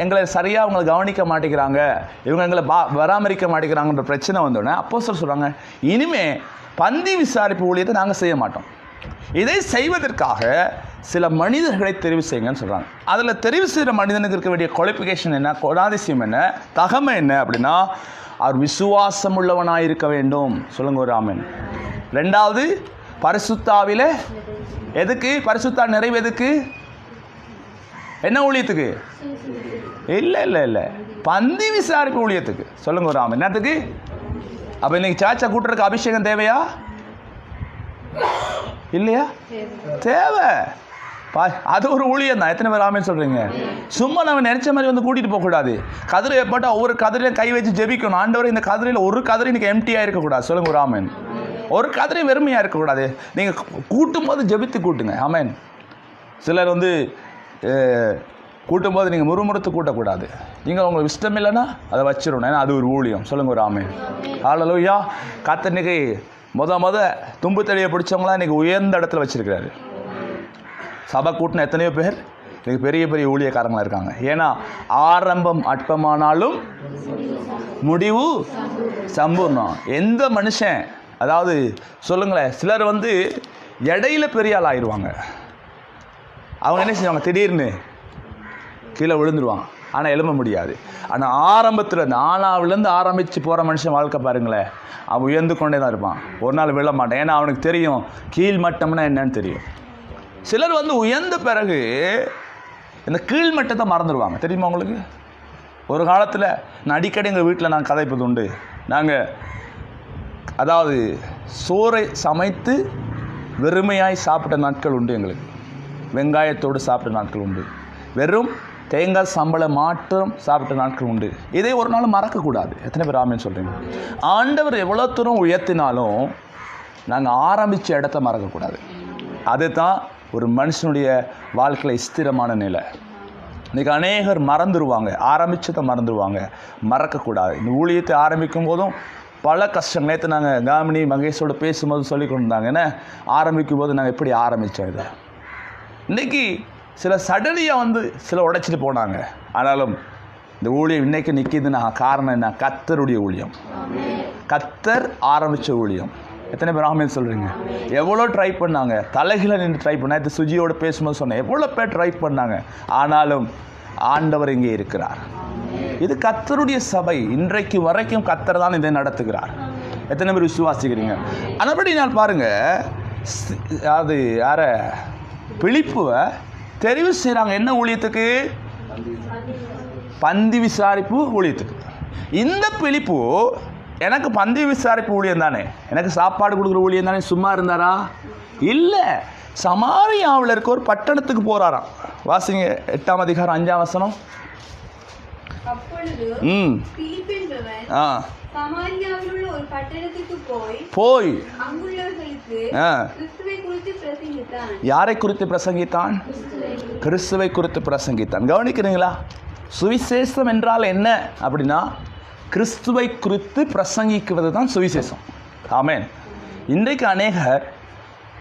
எங்களை சரியாக அவங்களை கவனிக்க மாட்டேங்கிறாங்க, இவங்க எங்களை பராமரிக்க மாட்டேங்கிறாங்கன்ற பிரச்சனை வந்தோடனே அப்போஸ்தலர் சொல்கிறாங்க, இனிமே பந்தி விசாரிப்பு ஊழியத்தை நாங்கள் செய்ய மாட்டோம். இதை செய்வதற்காக சில மனிதர்களை தெரிவு செய்யுங்கன்னு சொல்கிறாங்க. அதில் தெரிவு செய்கிற மனிதனுக்கு இருக்க வேண்டிய குவாலிஃபிகேஷன் என்ன, குணாதிசயம் என்ன, தகமை என்ன அப்படின்னா, அவர் விசுவாசம் உள்ளவனாக இருக்க வேண்டும். சொல்லுங்க ஒரு ஆமென். 2வது, பரிசுத்தாவிலே எதுக்கு? பரிசுத்தா நிறைவு எதுக்கு? என்ன ஊழியத்துக்கு? இல்லை, பந்தி விசாரிப்பு ஊழியத்துக்கு. சொல்லுங்க ஒரு ஆமென். என்னத்துக்கு? அப்போ இன்னைக்கு சாச்சா கூட்டுறதுக்கு அபிஷேகம் தேவையா இல்லையா? தேவை. அது ஒரு ஊழியம் தான். எத்தனை பேர் ஆமென் சொல்றீங்க? சும்மா நம்ம நினைச்ச மாதிரி வந்து கூட்டிட்டு போக கூடாது. கதிரை ஏற்பட்டா ஒவ்வொரு கதிரையும் கை வச்சு ஜெபிக்கணும். ஆண்டவரே, இந்த கதிரையில் ஒரு கதிரை இன்னைக்கு எம்டியா இருக்கக்கூடாது. சொல்லுங்க ஒரு ஆமென். ஒரு கதிரை வெறுமையா இருக்கக்கூடாது. நீங்க கூட்டும் போது ஜெபித்து கூட்டுங்க. ஆமென். சிலர் வந்து கூட்டும் போது நீங்கள் முறுமுறுத்து கூட்டக்கூடாது. நீங்கள் உங்களுக்கு இஷ்டம் இல்லைன்னா அதை வச்சிடணும். ஏன்னா அது ஒரு ஊழியம். சொல்லுங்க ஒரு ஆமென். ஹல்லேலூயா. கர்த்தர் இன்னைக்கு முத தும்பு தெளியை பிடிச்சவங்களாம் இன்னைக்கு உயர்ந்த இடத்துல வச்சிருக்கிறாரு. சபை கூட்டின எத்தனையோ பேர் இன்னைக்கு பெரிய பெரிய ஊழியக்காரங்களாக இருக்காங்க. ஏன்னா ஆரம்பம் அற்பமானாலும் முடிவு சம்பூர்ணம். எந்த மனுஷன், அதாவது சொல்லுங்களேன், சிலர் வந்து இடையில பெரிய ஆள் ஆயிடுவாங்க. அவங்க என்ன செய்வாங்க? திடீர்னு கீழே விழுந்துருவாங்க, ஆனால் எழும்ப முடியாது. ஆனால் ஆரம்பத்தில் ஆனாவிலேருந்து ஆரம்பித்து போகிற மனுஷன் வாழ்க்கை பாருங்களேன், அவன் உயர்ந்து கொண்டே தான் இருப்பான். ஒரு நாள் விழ மாட்டான். ஏன்னா அவனுக்கு தெரியும் கீழ்மட்டம்னா என்னன்னு தெரியும். சிலர் வந்து உயர்ந்த பிறகு இந்த கீழ்மட்டத்தை மறந்துடுவாங்க. தெரியுமா உங்களுக்கு? ஒரு காலத்தில் நான் அடிக்கடி எங்கள் வீட்டில் நான் கதைப்பது உண்டு. நாங்கள் அதாவது சோறை சமைத்து வெறுமையாய் சாப்பிட்ட நாட்கள் உண்டு. எங்களுக்கு வெங்காயத்தோடு சாப்பிட்ட நாட்கள் உண்டு. வெறும் தேங்காய் சம்பளம் மாற்றம் சாப்பிட்ட நாட்கள் உண்டு. இதை ஒரு நாள் மறக்கக்கூடாது. எத்தனை பேர் ஆமென் சொல்கிறீங்க? ஆண்டவர் எவ்வளோ தூரம் உயர்த்தினாலும் நாங்கள் ஆரம்பித்த இடத்த மறக்கக்கூடாது. அதுதான் ஒரு மனுஷனுடைய வாழ்க்கையில் ஸ்திரமான நிலை. இன்றைக்கி அநேகர் மறந்துடுவாங்க, ஆரம்பித்ததை மறந்துடுவாங்க. மறக்கக்கூடாது. இந்த ஊழியத்தை ஆரம்பிக்கும் போதும் பல கஷ்டம். நேற்று நாங்கள் காமினி மகேஷோடு பேசும்போது சொல்லி கொண்டு இருந்தாங்க, ஏன்னா ஆரம்பிக்கும் போது நாங்கள் எப்படி ஆரம்பித்தோம் இதை. இன்றைக்கி சில சடலியாக வந்து சில உடைச்சிட்டு போனாங்க. ஆனாலும் இந்த ஊழியம் இன்றைக்கி நிற்கிதுன்னா காரணம் என்ன? கர்த்தருடைய ஊழியம். கர்த்தர் ஆரம்பித்த ஊழியம். எத்தனை பேர் ஆமென் சொல்கிறீங்க? எவ்வளோ ட்ரை பண்ணாங்க, தலைகளை நின்று ட்ரை பண்ண. இது சுஜியோடு பேசும்போது சொன்னேன், எவ்வளோ பேர் ட்ரை பண்ணாங்க. ஆனாலும் ஆண்டவர் இங்கே இருக்கிறார். இது கர்த்தருடைய சபை. இன்றைக்கு வரைக்கும் கர்த்தர் தான் இதை நடத்துகிறார். எத்தனை பேர் விசுவாசிக்கிறீங்க? அதன்படி நான் பாருங்கள், அது யார பிலிப்புவை தெரிவு செய்கிறாங்க. என்ன ஊழியத்துக்கு? பந்தி விசாரிப்பு ஊழியத்துக்கு. இந்த பிலிப்பு எனக்கு பந்தி விசாரிப்பு ஊழியம் தானே, எனக்கு சாப்பாடு கொடுக்குற ஊழியம் தானே, சும்மா இருந்தாரா? இல்லை. சமாரியாவில் இருக்க ஒரு பட்டணத்துக்கு போகிறாராம். வாசிங்க 8ஆம் அதிகாரம் 5ஆம் வசனம். போய் யாரை குறித்து பிரசங்கித்தான்? கிறிஸ்துவை குறித்து பிரசங்கித்தான். கவனிக்கிறீங்களா? சுவிசேஷம் என்றால் என்ன அப்படின்னா, கிறிஸ்துவை குறித்து பிரசங்கிக்குவது தான் சுவிசேஷம். ஆமென். இன்றைக்கு அநேகர்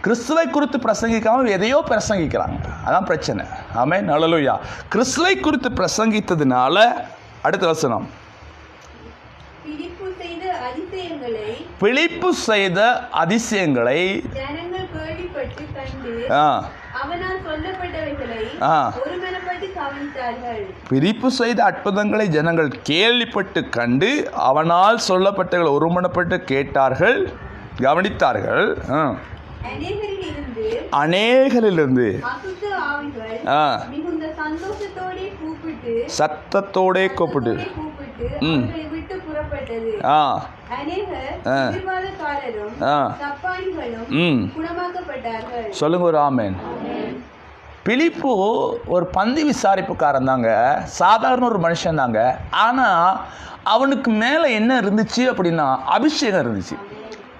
கிறிஸ்துவை குறித்து பிரசங்கிக்காமல் எதையோ பிரசங்கிக்கிறாங்க. அதான் பிரச்சனை. ஆமென். ஹல்லேலூயா. கிறிஸ்துவை குறித்து பிரசங்கித்ததுனால அடுத்த வசனம், அதிசயங்களை பிலிப்பு செய்த அதிசயங்களை ஜனங்கள் கேள்விப்பட்டு கண்டு ஆ அவனால் சொல்லப்பட்டவைகளை ஆ ஒருமனப்பட்டு கவனித்தார்கள். பிலிப்பு செய்த அற்புதங்களை ஜனங்கள் கேள்விப்பட்டு கண்டு அவனால் சொல்லப்பட்டவர்கள் ஒருமனப்பட்டு கேட்டார்கள், கவனித்தார்கள். அநேகரிலிருந்து அசுத்த ஆவிகள் ஆ மிகுந்த சந்தோஷத்தோடே சத்தத்தோடே கூப்பிட்டு அவர்களை விட்டு புறப்பட்டது. ஆ அநேகர் எதிர்வாதக்காரரும் தப்பாணிகளும் குணமாக்கப்பட்டார்கள். சொல்லுங்க ஒரு ஆமென். பிலிப்பு ஒரு பந்தி விசாரிப்புக்காரன் தாங்க, சாதாரண ஒரு மனுஷன் தாங்க. ஆனால் அவனுக்கு மேலே என்ன இருந்துச்சு அப்படின்னா அபிஷேகம் இருந்துச்சு.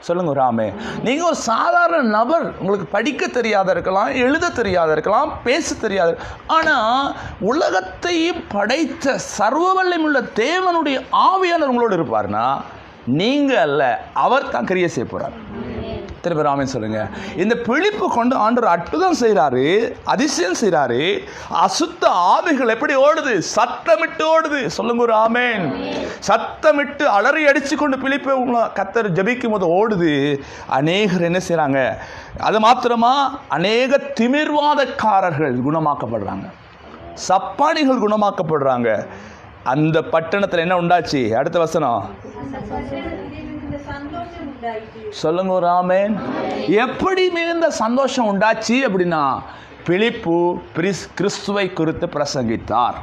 சொல்லுங்க ஒரு ஆமென். நீங்கள் ஒரு சாதாரண நபர், உங்களுக்கு படிக்க தெரியாத இருக்கலாம், எழுத தெரியாத இருக்கலாம், பேச தெரியாது, ஆனால் உலகத்தையும் படைத்த சர்வ வல்லமையுள்ள தேவனுடைய ஆவியானவர் உங்களோடு இருப்பார்னா நீங்கள் அல்ல, அவர் தான் கிரியை செய்ய போகிறார். திரும்ப ராமன் சொல்லுங்க. இந்த பிலிப்பு கொண்டு ஆண்டவர் அற்புதம் செய்கிறாரு, அதிசயம் செய்கிறாரு. அசுத்த ஆவிகள் எப்படி ஓடுது? சத்தமிட்டு ஓடுது. சொல்லுங்க ஒரு ஆமென். சத்தமிட்டு அலறி அடிச்சு கொண்டு பிலிப்பை கர்த்தர் ஜெபிக்கும் போது ஓடுது. அநேகர் என்ன செய்கிறாங்க? அது மாத்திரமா, அநேக திமிர்வாதக்காரர்கள் குணமாக்கப்படுறாங்க, சப்பானிகள் குணமாக்கப்படுறாங்க. அந்த பட்டணத்தில் என்ன உண்டாச்சு? அடுத்த வசனம் சொல்லுங்க ஒரு ஆமென். எப்படி மிகுந்த சந்தோஷம் உண்டாச்சு அப்படின்னா, பிலிப்பு கிறிஸ்துவை குறித்து பிரசங்கித்தார்.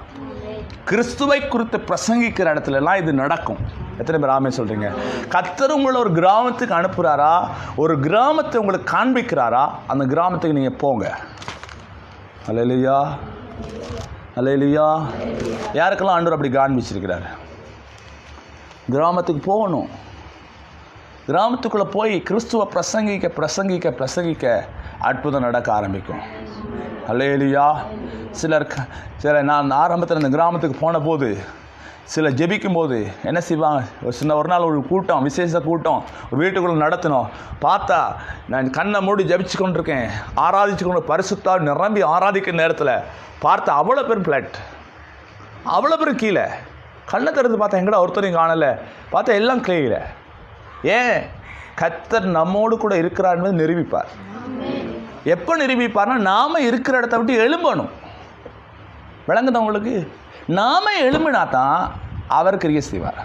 கிறிஸ்துவை குறித்து பிரசங்கிக்கிற இடத்துலலாம் இது நடக்கும். எத்தனை பேர் ஆமென் சொல்றீங்க? கர்த்தர் உங்களை ஒரு கிராமத்துக்கு அனுப்புகிறாரா, ஒரு கிராமத்தை உங்களுக்கு காண்பிக்கிறாரா, அந்த கிராமத்துக்கு நீங்கள் போங்க. அல்லேலூயா, அல்லேலூயா. யாருக்கெல்லாம் ஆண்டவர் அப்படி காண்பிச்சிருக்கிறார்? கிராமத்துக்கு போகணும். கிராமத்துக்குள்ளே போய் கிறிஸ்துவை பிரசங்கிக்க பிரசங்கிக்க பிரசங்கிக்க அற்புதம் நடக்க ஆரம்பிக்கும். அல்லேலூயா. நான் ஆரம்பத்தில் இந்த கிராமத்துக்கு போன போது சில ஜெபிக்கும் போது என்ன செய்வாங்க, ஒரு நாள் ஒரு கூட்டம், விசேஷ கூட்டம் வீட்டுக்குள்ளே நடத்தினோம். பார்த்தா நான் கண்ணை மூடி ஜெபிச்சு கொண்டிருக்கேன், ஆராதிச்சு கொண்டு பரிசுத்தா நிரம்பி ஆராதிக்கிற நேரத்தில் பார்த்தா அவ்வளோ பேர் பிளட், அவ்வளோ பேர் கீழே. கண்ணை திறந்து பார்த்தா எங்கடா ஒருத்தரையும் காணலை. பார்த்தா எல்லாம் கீழே. ஏன்? கர்த்தர் நம்மோடு கூட இருக்கிறார் என்பதை நிரூபிப்பார். எப்போ நிரூபிப்பார்னா, நாம இருக்கிற இடத்த விட்டு எழும்பணும். விளங்குதா உங்களுக்கு? நாம எழும்பினா தான் அவர் கிரியை செய்வார்.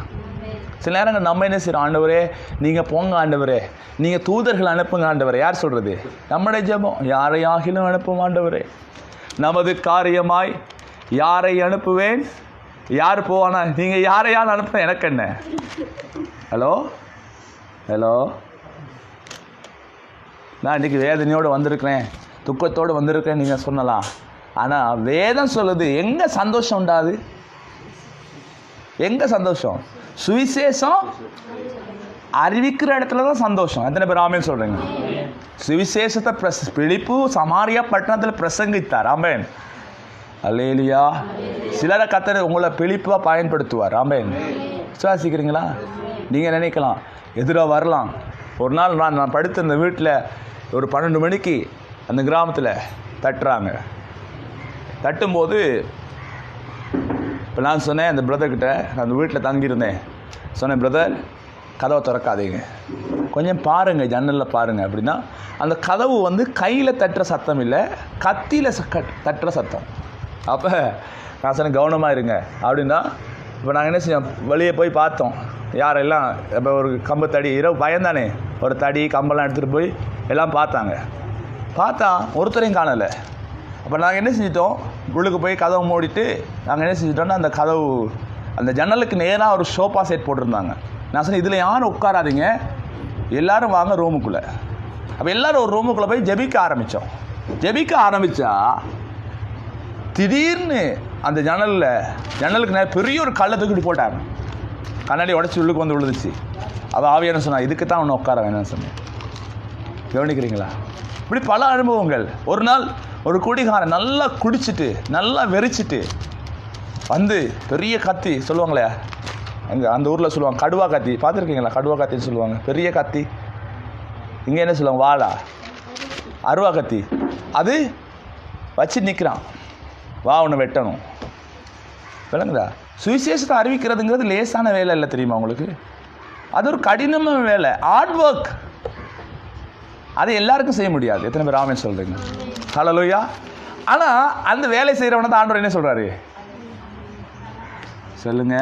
சில நேரங்கள் நம்ம என்ன செய்கிறோம்? ஆண்டவரே நீங்கள் போங்க, ஆண்டவரே நீங்கள் தூதர்கள் அனுப்புங்க ஆண்டவரே. யார் சொல்கிறது? நம்முடைய ஜெபம். யாரையாகிலும் அனுப்பும் ஆண்டவரே, நமது காரியமாய் யாரை அனுப்புவேன்? யார் போவானா? நீங்கள் யாரையாலும் அனுப்ப எனக்கு என்ன? Hello hello. நான் இன்றைக்கி வேதனையோடு வந்திருக்கிறேன், துக்கத்தோடு வந்திருக்கிறேன் நீங்கள் சொல்லலாம். ஆனால் வேதம் சொல்லுது, எங்கே சந்தோஷம் உண்டாது? எங்கே சந்தோஷம்? சுவிசேஷம் அறிவிக்கிற இடத்துல தான் சந்தோஷம். எத்தனை பேர் ஆமென் சொல்கிறீங்க? சுவிசேஷத்தை பிலிப்பு சமாரியா பட்டணத்தில் பிரசங்கித்தார். ஆமென். அல்லேலூயா. சிலரை கர்த்தர் உங்களை பிலிப்பாக பயன்படுத்துவார். ஆமென். விசுவாசிக்கிறீங்களா? நீங்கள் நினைக்கலாம் எதிராக வரலாம். ஒரு நாள் நான் படுத்திருந்த வீட்டில் ஒரு 12 மணிக்கு அந்த கிராமத்தில் தட்டுறாங்க. தட்டும்போது இப்போ நான் சொன்னேன் அந்த பிரதர்கிட்ட, நான் அந்த வீட்டில் தங்கியிருந்தேன், சொன்னேன், பிரதர் கதவை திறக்காதீங்க, கொஞ்சம் பாருங்கள், ஜன்னலில் பாருங்கள் அப்படின்னா. அந்த கதவு கையில் தட்டுற சத்தம் இல்லை, கத்தியில் தட்டுற சத்தம். அப்போ நான் சொன்னேன் கவனமாக இருங்க அப்படின்னா. இப்போ நாங்கள் என்ன செஞ்சோம், வெளியே போய் பார்த்தோம் யாரெல்லாம். இப்போ ஒரு கம்பு தடி, இரவு பயந்தானே, ஒரு தடி கம்பெல்லாம் எடுத்துகிட்டு போய் எல்லாம் பார்த்தாங்க. பார்த்தா ஒருத்தரையும் காணலை. அப்போ நாங்கள் என்ன செஞ்சிட்டோம், உள்ளுக்கு போய் கதவை மூடிட்டு நாங்கள் என்ன செஞ்சிட்டோம்னா, அந்த கதவு அந்த ஜன்னலுக்கு நேராக ஒரு சோஃபா செட் போட்டிருந்தாங்க. நான் சொன்னேன், இதில் யாரும் உட்காராதீங்க, எல்லோரும் வாங்க ரூமுக்குள்ளே. அப்போ எல்லோரும் ஒரு ரூமுக்குள்ளே போய் ஜெபிக்க ஆரம்பித்தோம். ஜெபிக்க ஆரம்பித்தா திடீர்னு அந்த ஜன்னலுக்கு நேரம் பெரிய ஒரு கல்லை தூக்கிட்டு போட்டாங்க. கண்ணாடி உடச்சி உள்ளுக்கு விழுந்துச்சு. அவள் ஆவியான சொன்னா, இதுக்கு தான் ஒன்று உட்கார வேணும்னு சொன்னேன். கவனிக்கிறீங்களா? இப்படி பல அனுபவங்கள். ஒரு நாள் ஒரு குடிகாரன் நல்லா குடிச்சிட்டு நல்லா வெறிச்சிட்டு பெரிய கத்தி சொல்லுவாங்களே, அங்கே அந்த ஊரில் சொல்லுவாங்க கடுவா கத்தி. பார்த்துருக்கீங்களா? கடுவா கத்தின்னு சொல்லுவாங்க, பெரிய கத்தி. இங்கே என்ன சொல்லுவாங்க? வாளா, அருவா கத்தி. அது வச்சு நிற்கிறான், வா ஒன்று வெட்டணும். விளங்குதா? சுவிசேஷத்தை அறிவிக்கிறதுங்கிறது லேசான வேலை இல்லை தெரியுமா உங்களுக்கு? அது ஒரு கடினமான வேலை, ஹார்ட் ஒர்க். அது எல்லாருக்கும் செய்ய முடியாது. எத்தனை பேர் ஆமென் சொல்கிறீங்க? ஹல்லேலூயா. ஆனால் அந்த வேலை செய்கிறவனை தான் ஆண்டவர் என்ன சொல்கிறாரு சொல்லுங்க,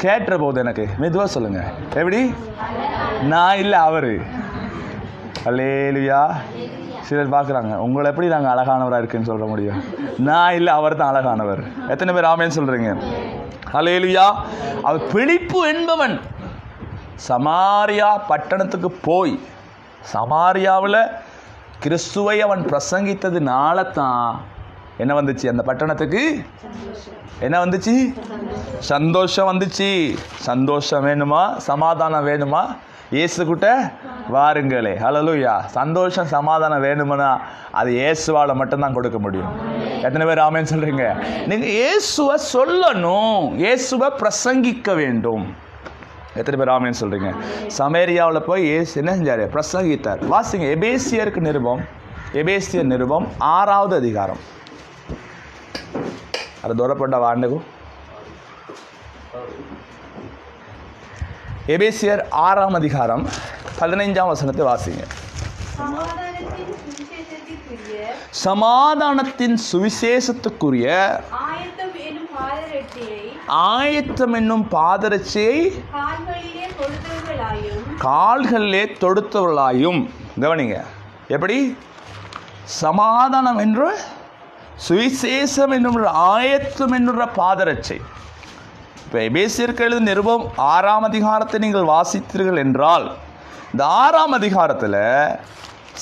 கேட்டுற போது எனக்கு மெதுவாக சொல்லுங்க. எப்படி? நான் இல்லை, அவர். ஹல்லேலூயா. சிலர் பார்க்குறாங்க, உங்களை எப்படி நாங்கள் அழகானவராக இருக்குன்னு சொல்ல முடியும்? நான் இல்லை, அவர் தான் அழகானவர். எத்தனை பேர் ஆமென் சொல்கிறீங்க? ஹல்லேலூயா. அவர் பிலிப்பு என்பவன் சமாரியா பட்டணத்துக்கு போய் சமாரியாவில் கிறிஸ்துவை அவன் பிரசங்கித்ததுனால தான் என்ன வந்துச்சு? அந்த பட்டணத்துக்கு என்ன வந்துச்சு? சந்தோஷம் வந்துச்சு. சந்தோஷம் வேணுமா? சமாதானம் வேணுமா? இயேசுகிட்ட வாருங்களே. ஹல்லேலூயா. சந்தோஷம் சமாதானம் வேணுமானா அது இயேசுவால் மட்டும்தான் கொடுக்க முடியும். எத்தனை பேர் ஆமென் சொல்கிறீங்க? நீங்கள் இயேசுவை சொல்லணும், இயேசுவை பிரசங்கிக்க வேண்டும். எத்தனை பேர் ஆமென் சொல்கிறீங்க? சமேரியாவில் போய் இயேசு என்ன செஞ்சார்? பிரசங்கித்தார். வாசிங்க எபேசியருக்கு நிருபம், எபேசியர் நிருபம் 6வது அதிகாரம். அது தூரப்பட்ட வாண்டகு எபேசியர் 6ஆம் அதிகாரம் 15ஆம் வசனத்தை வாசிங்க. சமாதானத்தின் சுவிசேஷத்துக்குரிய ஆயத்தம் என்னும் பாதரட்சியை கால்களிலே தொடுத்தவர்களாயும். கவனிங்க, எப்படி? சமாதானம் என்று சுவிசேஷம் என்னும் ஆயத்தம் என்ற பாதரட்சை. இப்போ எபேசியருக்கு எழுதிய நிருபம் 6ஆம் அதிகாரத்தை நீங்கள் வாசித்தீர்கள் என்றால், இந்த 6ஆம் அதிகாரத்தில்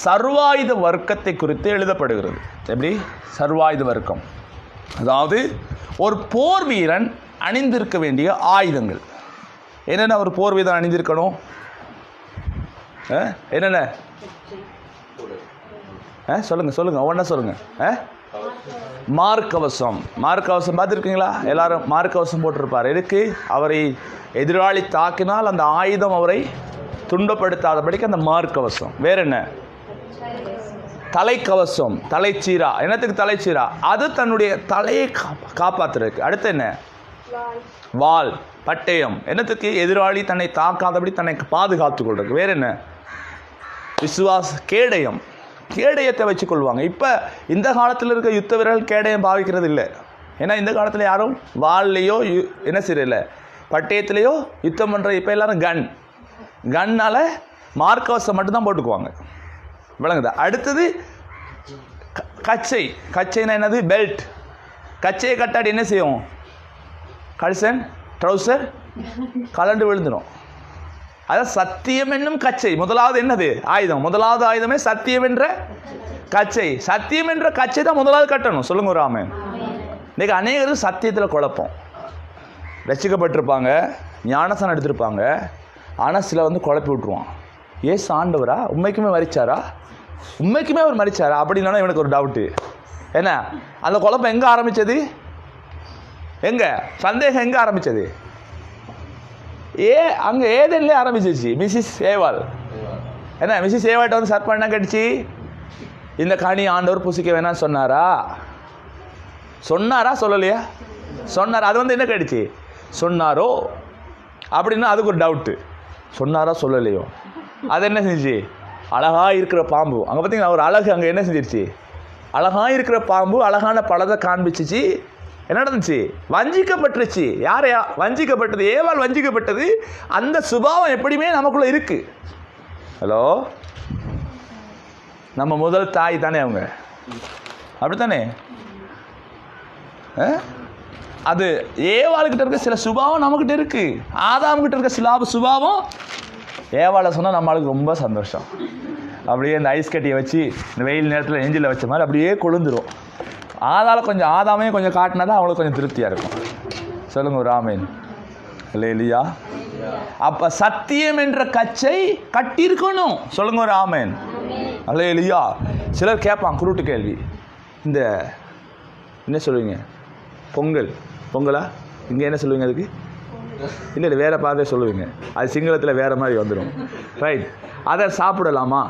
சர்வாயுத வர்க்கத்தை குறித்து எழுதப்படுகிறது. எப்படி? சர்வாயுத வர்க்கம், அதாவது ஒரு போர் வீரன் அணிந்திருக்க வேண்டிய ஆயுதங்கள். என்னென்ன ஒரு போர் வீரன் அணிந்திருக்கணும்? என்னென்ன சொல்லுங்கள் சொல்லுங்கள், ஒவ்வொன்றா சொல்லுங்கள். மார்க்கவசம். மார்க்கவசம் பார்த்துருக்கீங்களா? எல்லாரும் மார்க்கவசம் போட்டிருப்பார். எதுக்கு? அவரை எதிராளி தாக்கினால் அந்த ஆயுதம் அவரை துண்டப்படுத்தாதபடிக்கு அந்த மார்க்கவசம். வேற என்ன? தலைக்கவசம், தலைச்சீரா. என்னத்துக்கு தலைச்சீரா? அது தன்னுடைய தலையை காப்பாற்றுறதுக்கு. அடுத்து என்ன? வாள், பட்டயம். என்னத்துக்கு? எதிராளி தன்னை தாக்காதபடி தன்னை பாதுகாத்து கொள்றதுக்கு. வேற என்ன? விசுவாச கேடயம். கேடயத்தை வச்சு கொள்வாங்க. இப்போ இந்த காலத்தில் இருக்க யுத்த வீரர்கள் கேடயம் பாவிக்கிறது இல்லை. ஏன்னா இந்த காலத்தில் யாரும் வாள்லையோ என்ன செய்யல, பட்டயத்திலையோ யுத்தம் பண்ணுற. இப்போ எல்லாரும் கன்னால் மார்க்கவசம் மட்டும்தான் போட்டுக்குவாங்க. விளங்குதா? அடுத்தது கச்சை. கச்சைனா என்னது? பெல்ட். கச்சையை கட்டாடி என்ன செய்யும்? கல்சன் ட்ரௌசர் கலண்டு விழுந்துடும். அதான் சத்தியம் என்னும் கச்சை. முதலாவது என்னது? ஆயுதம். முதலாவது ஆயுதமே சத்தியம் என்ற கச்சை. சத்தியம் என்ற கச்சை தான் முதலாவது கட்டணும். சொல்லுங்க ஒரு ஆமென். இன்னைக்கு அநேகரும் சத்தியத்தில் குழப்பம். ரசிக்கப்பட்டிருப்பாங்க, ஞானஸ்தானம் எடுத்திருப்பாங்க, ஆனால் சில குழப்பி விட்டுருவான். ஏசு ஆண்டவரா? உண்மைக்குமே மரிச்சாரா? உண்மைக்குமே அவர் மரிச்சாரா அப்படின்னா எனக்கு ஒரு டவுட்டு. என்ன அந்த குழப்பம் எங்கே ஆரம்பித்தது? எங்கே சந்தேகம் எங்கே ஆரம்பித்தது? அங்கே ஏதெல்லாம் ஆரம்பிச்சிச்சு. மிஸ்ஸஸ் ஏவாள். என்ன மிஸ்ஸஸ் ஏவாள்கிட்ட சர்ப்பம் என்ன கடிச்சு? இந்த கனி ஆண்டவர் புசிக்க வேணாம்னு சொன்னாரா? சொல்லலையா? சொன்னார். அது என்ன கடிச்சு? சொன்னாரோ அப்படின்னா அதுக்கு ஒரு டவுட்டு. சொன்னாரா சொல்லலையோ? அது என்ன செஞ்சு? அழகாக இருக்கிற பாம்பு. அங்கே பார்த்தீங்கன்னா ஒரு அழகு அங்கே என்ன செஞ்சிருச்சு? அழகாக இருக்கிற பாம்பு அழகான பழத்தை காண்பிச்சிச்சு. என்ன நடந்துச்சு? வஞ்சிக்கப்பட்டுருச்சு. யாரையா வஞ்சிக்கப்பட்டது? ஏவாள் வஞ்சிக்கப்பட்டது. அந்த சுபாவம் எப்படியுமே நமக்குள்ளே இருக்கு. ஹலோ, நம்ம முதல் தாய் தானே அவங்க, அப்படித்தானே? அது ஏவாள்கிட்ட இருக்க சில சுபாவம் நம்மக்கிட்ட இருக்கு. ஆதாம்கிட்ட இருக்க சில சுபாவம் ஏவாளை சொன்னால் நம்மளுக்கு ரொம்ப சந்தோஷம். அப்படியே இந்த ஐஸ் கட்டியை வச்சு இந்த வெயில் நேரத்தில் நெஞ்சில் வச்ச மாதிரி அப்படியே கொழுந்துரும். ஆதாமையும் கொஞ்சம் காட்டினா தான் அவங்களுக்கு கொஞ்சம் திருப்தியாக இருக்கும். சொல்லுங்க ஒரு ஆமென். அல்லேலூயா. அப்போ சத்தியம் என்ற கச்சை கட்டியிருக்கணும். சொல்லுங்க ஒரு ஆமென். அல்லேலூயா. சிலர் கேட்பான் குருட்டு கேள்வி. இந்த என்ன சொல்லுவீங்க? பொங்கலா? இங்கே என்ன சொல்லுவீங்க அதுக்கு? இல்லை வேறு பார்த்து சொல்லுவீங்க. அது சிங்களத்தில் வேறு மாதிரி வந்துடும். ரைட். அதை சாப்பிடலாமா?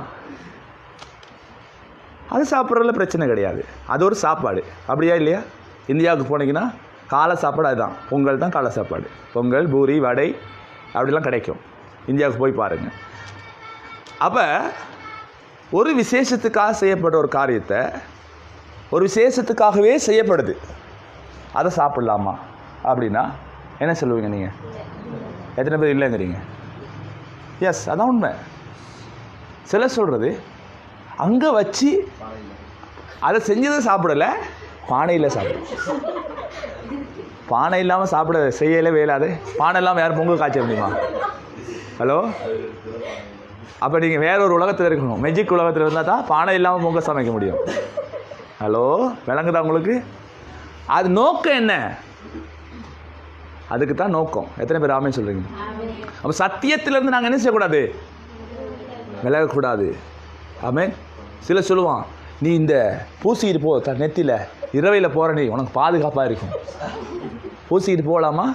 அது சாப்பிட்றதுல பிரச்சனை கிடையாது. அது ஒரு சாப்பாடு. அப்படியா இல்லையா? இந்தியாவுக்கு போனீங்கன்னா காலை சாப்பாடு அதுதான். பொங்கல் தான் காலை சாப்பாடு. பொங்கல், பூரி, வடை அப்படிலாம் கிடைக்கும். இந்தியாவுக்கு போய் பாருங்கள். அப்போ ஒரு விசேஷத்துக்காக செய்யப்பட்ட ஒரு காரியத்தை ஒரு விசேஷத்துக்காகவே செய்யப்படுது, அதை சாப்பிட்லாமா அப்படின்னா என்ன சொல்லுவீங்க நீங்கள்? எத்தனை பேர் இல்லைங்கிறீங்க? எஸ், அதான் உண்மை. சில சொல்கிறது அங்கே வச்சு அதை செஞ்சதை சாப்பிடலை, பானையில் சாப்பிட. பானை இல்லாமல் சாப்பிட செய்யலை வேலாது. பானை இல்லாமல் யாரும் பொங்கல் காய்ச்ச முடியுமா? ஹலோ, அப்போ நீங்கள் வேற ஒரு உலகத்தில் இருக்கணும். மெஜிக் உலகத்தில் இருந்தால் தான் பானை இல்லாமல் பொங்கல் சமைக்க முடியும். ஹலோ, விளங்குதா உங்களுக்கு? அது நோக்கம் என்ன? அதுக்கு தான் நோக்கம். எத்தனை பேர் ஆமே சொல்கிறீங்க? அப்போ சத்தியத்திலேருந்து நாங்கள் என்ன செய்யக்கூடாது? விலகக்கூடாது. ஆமே. சில சொல்லுவான், நீ இந்த பூசிக்கிட்டு போ நெத்தியில், இரவையில் போகிற நீ உனக்கு பாதுகாப்பாக இருக்கும். பூசிக்கிட்டு போகலாமா?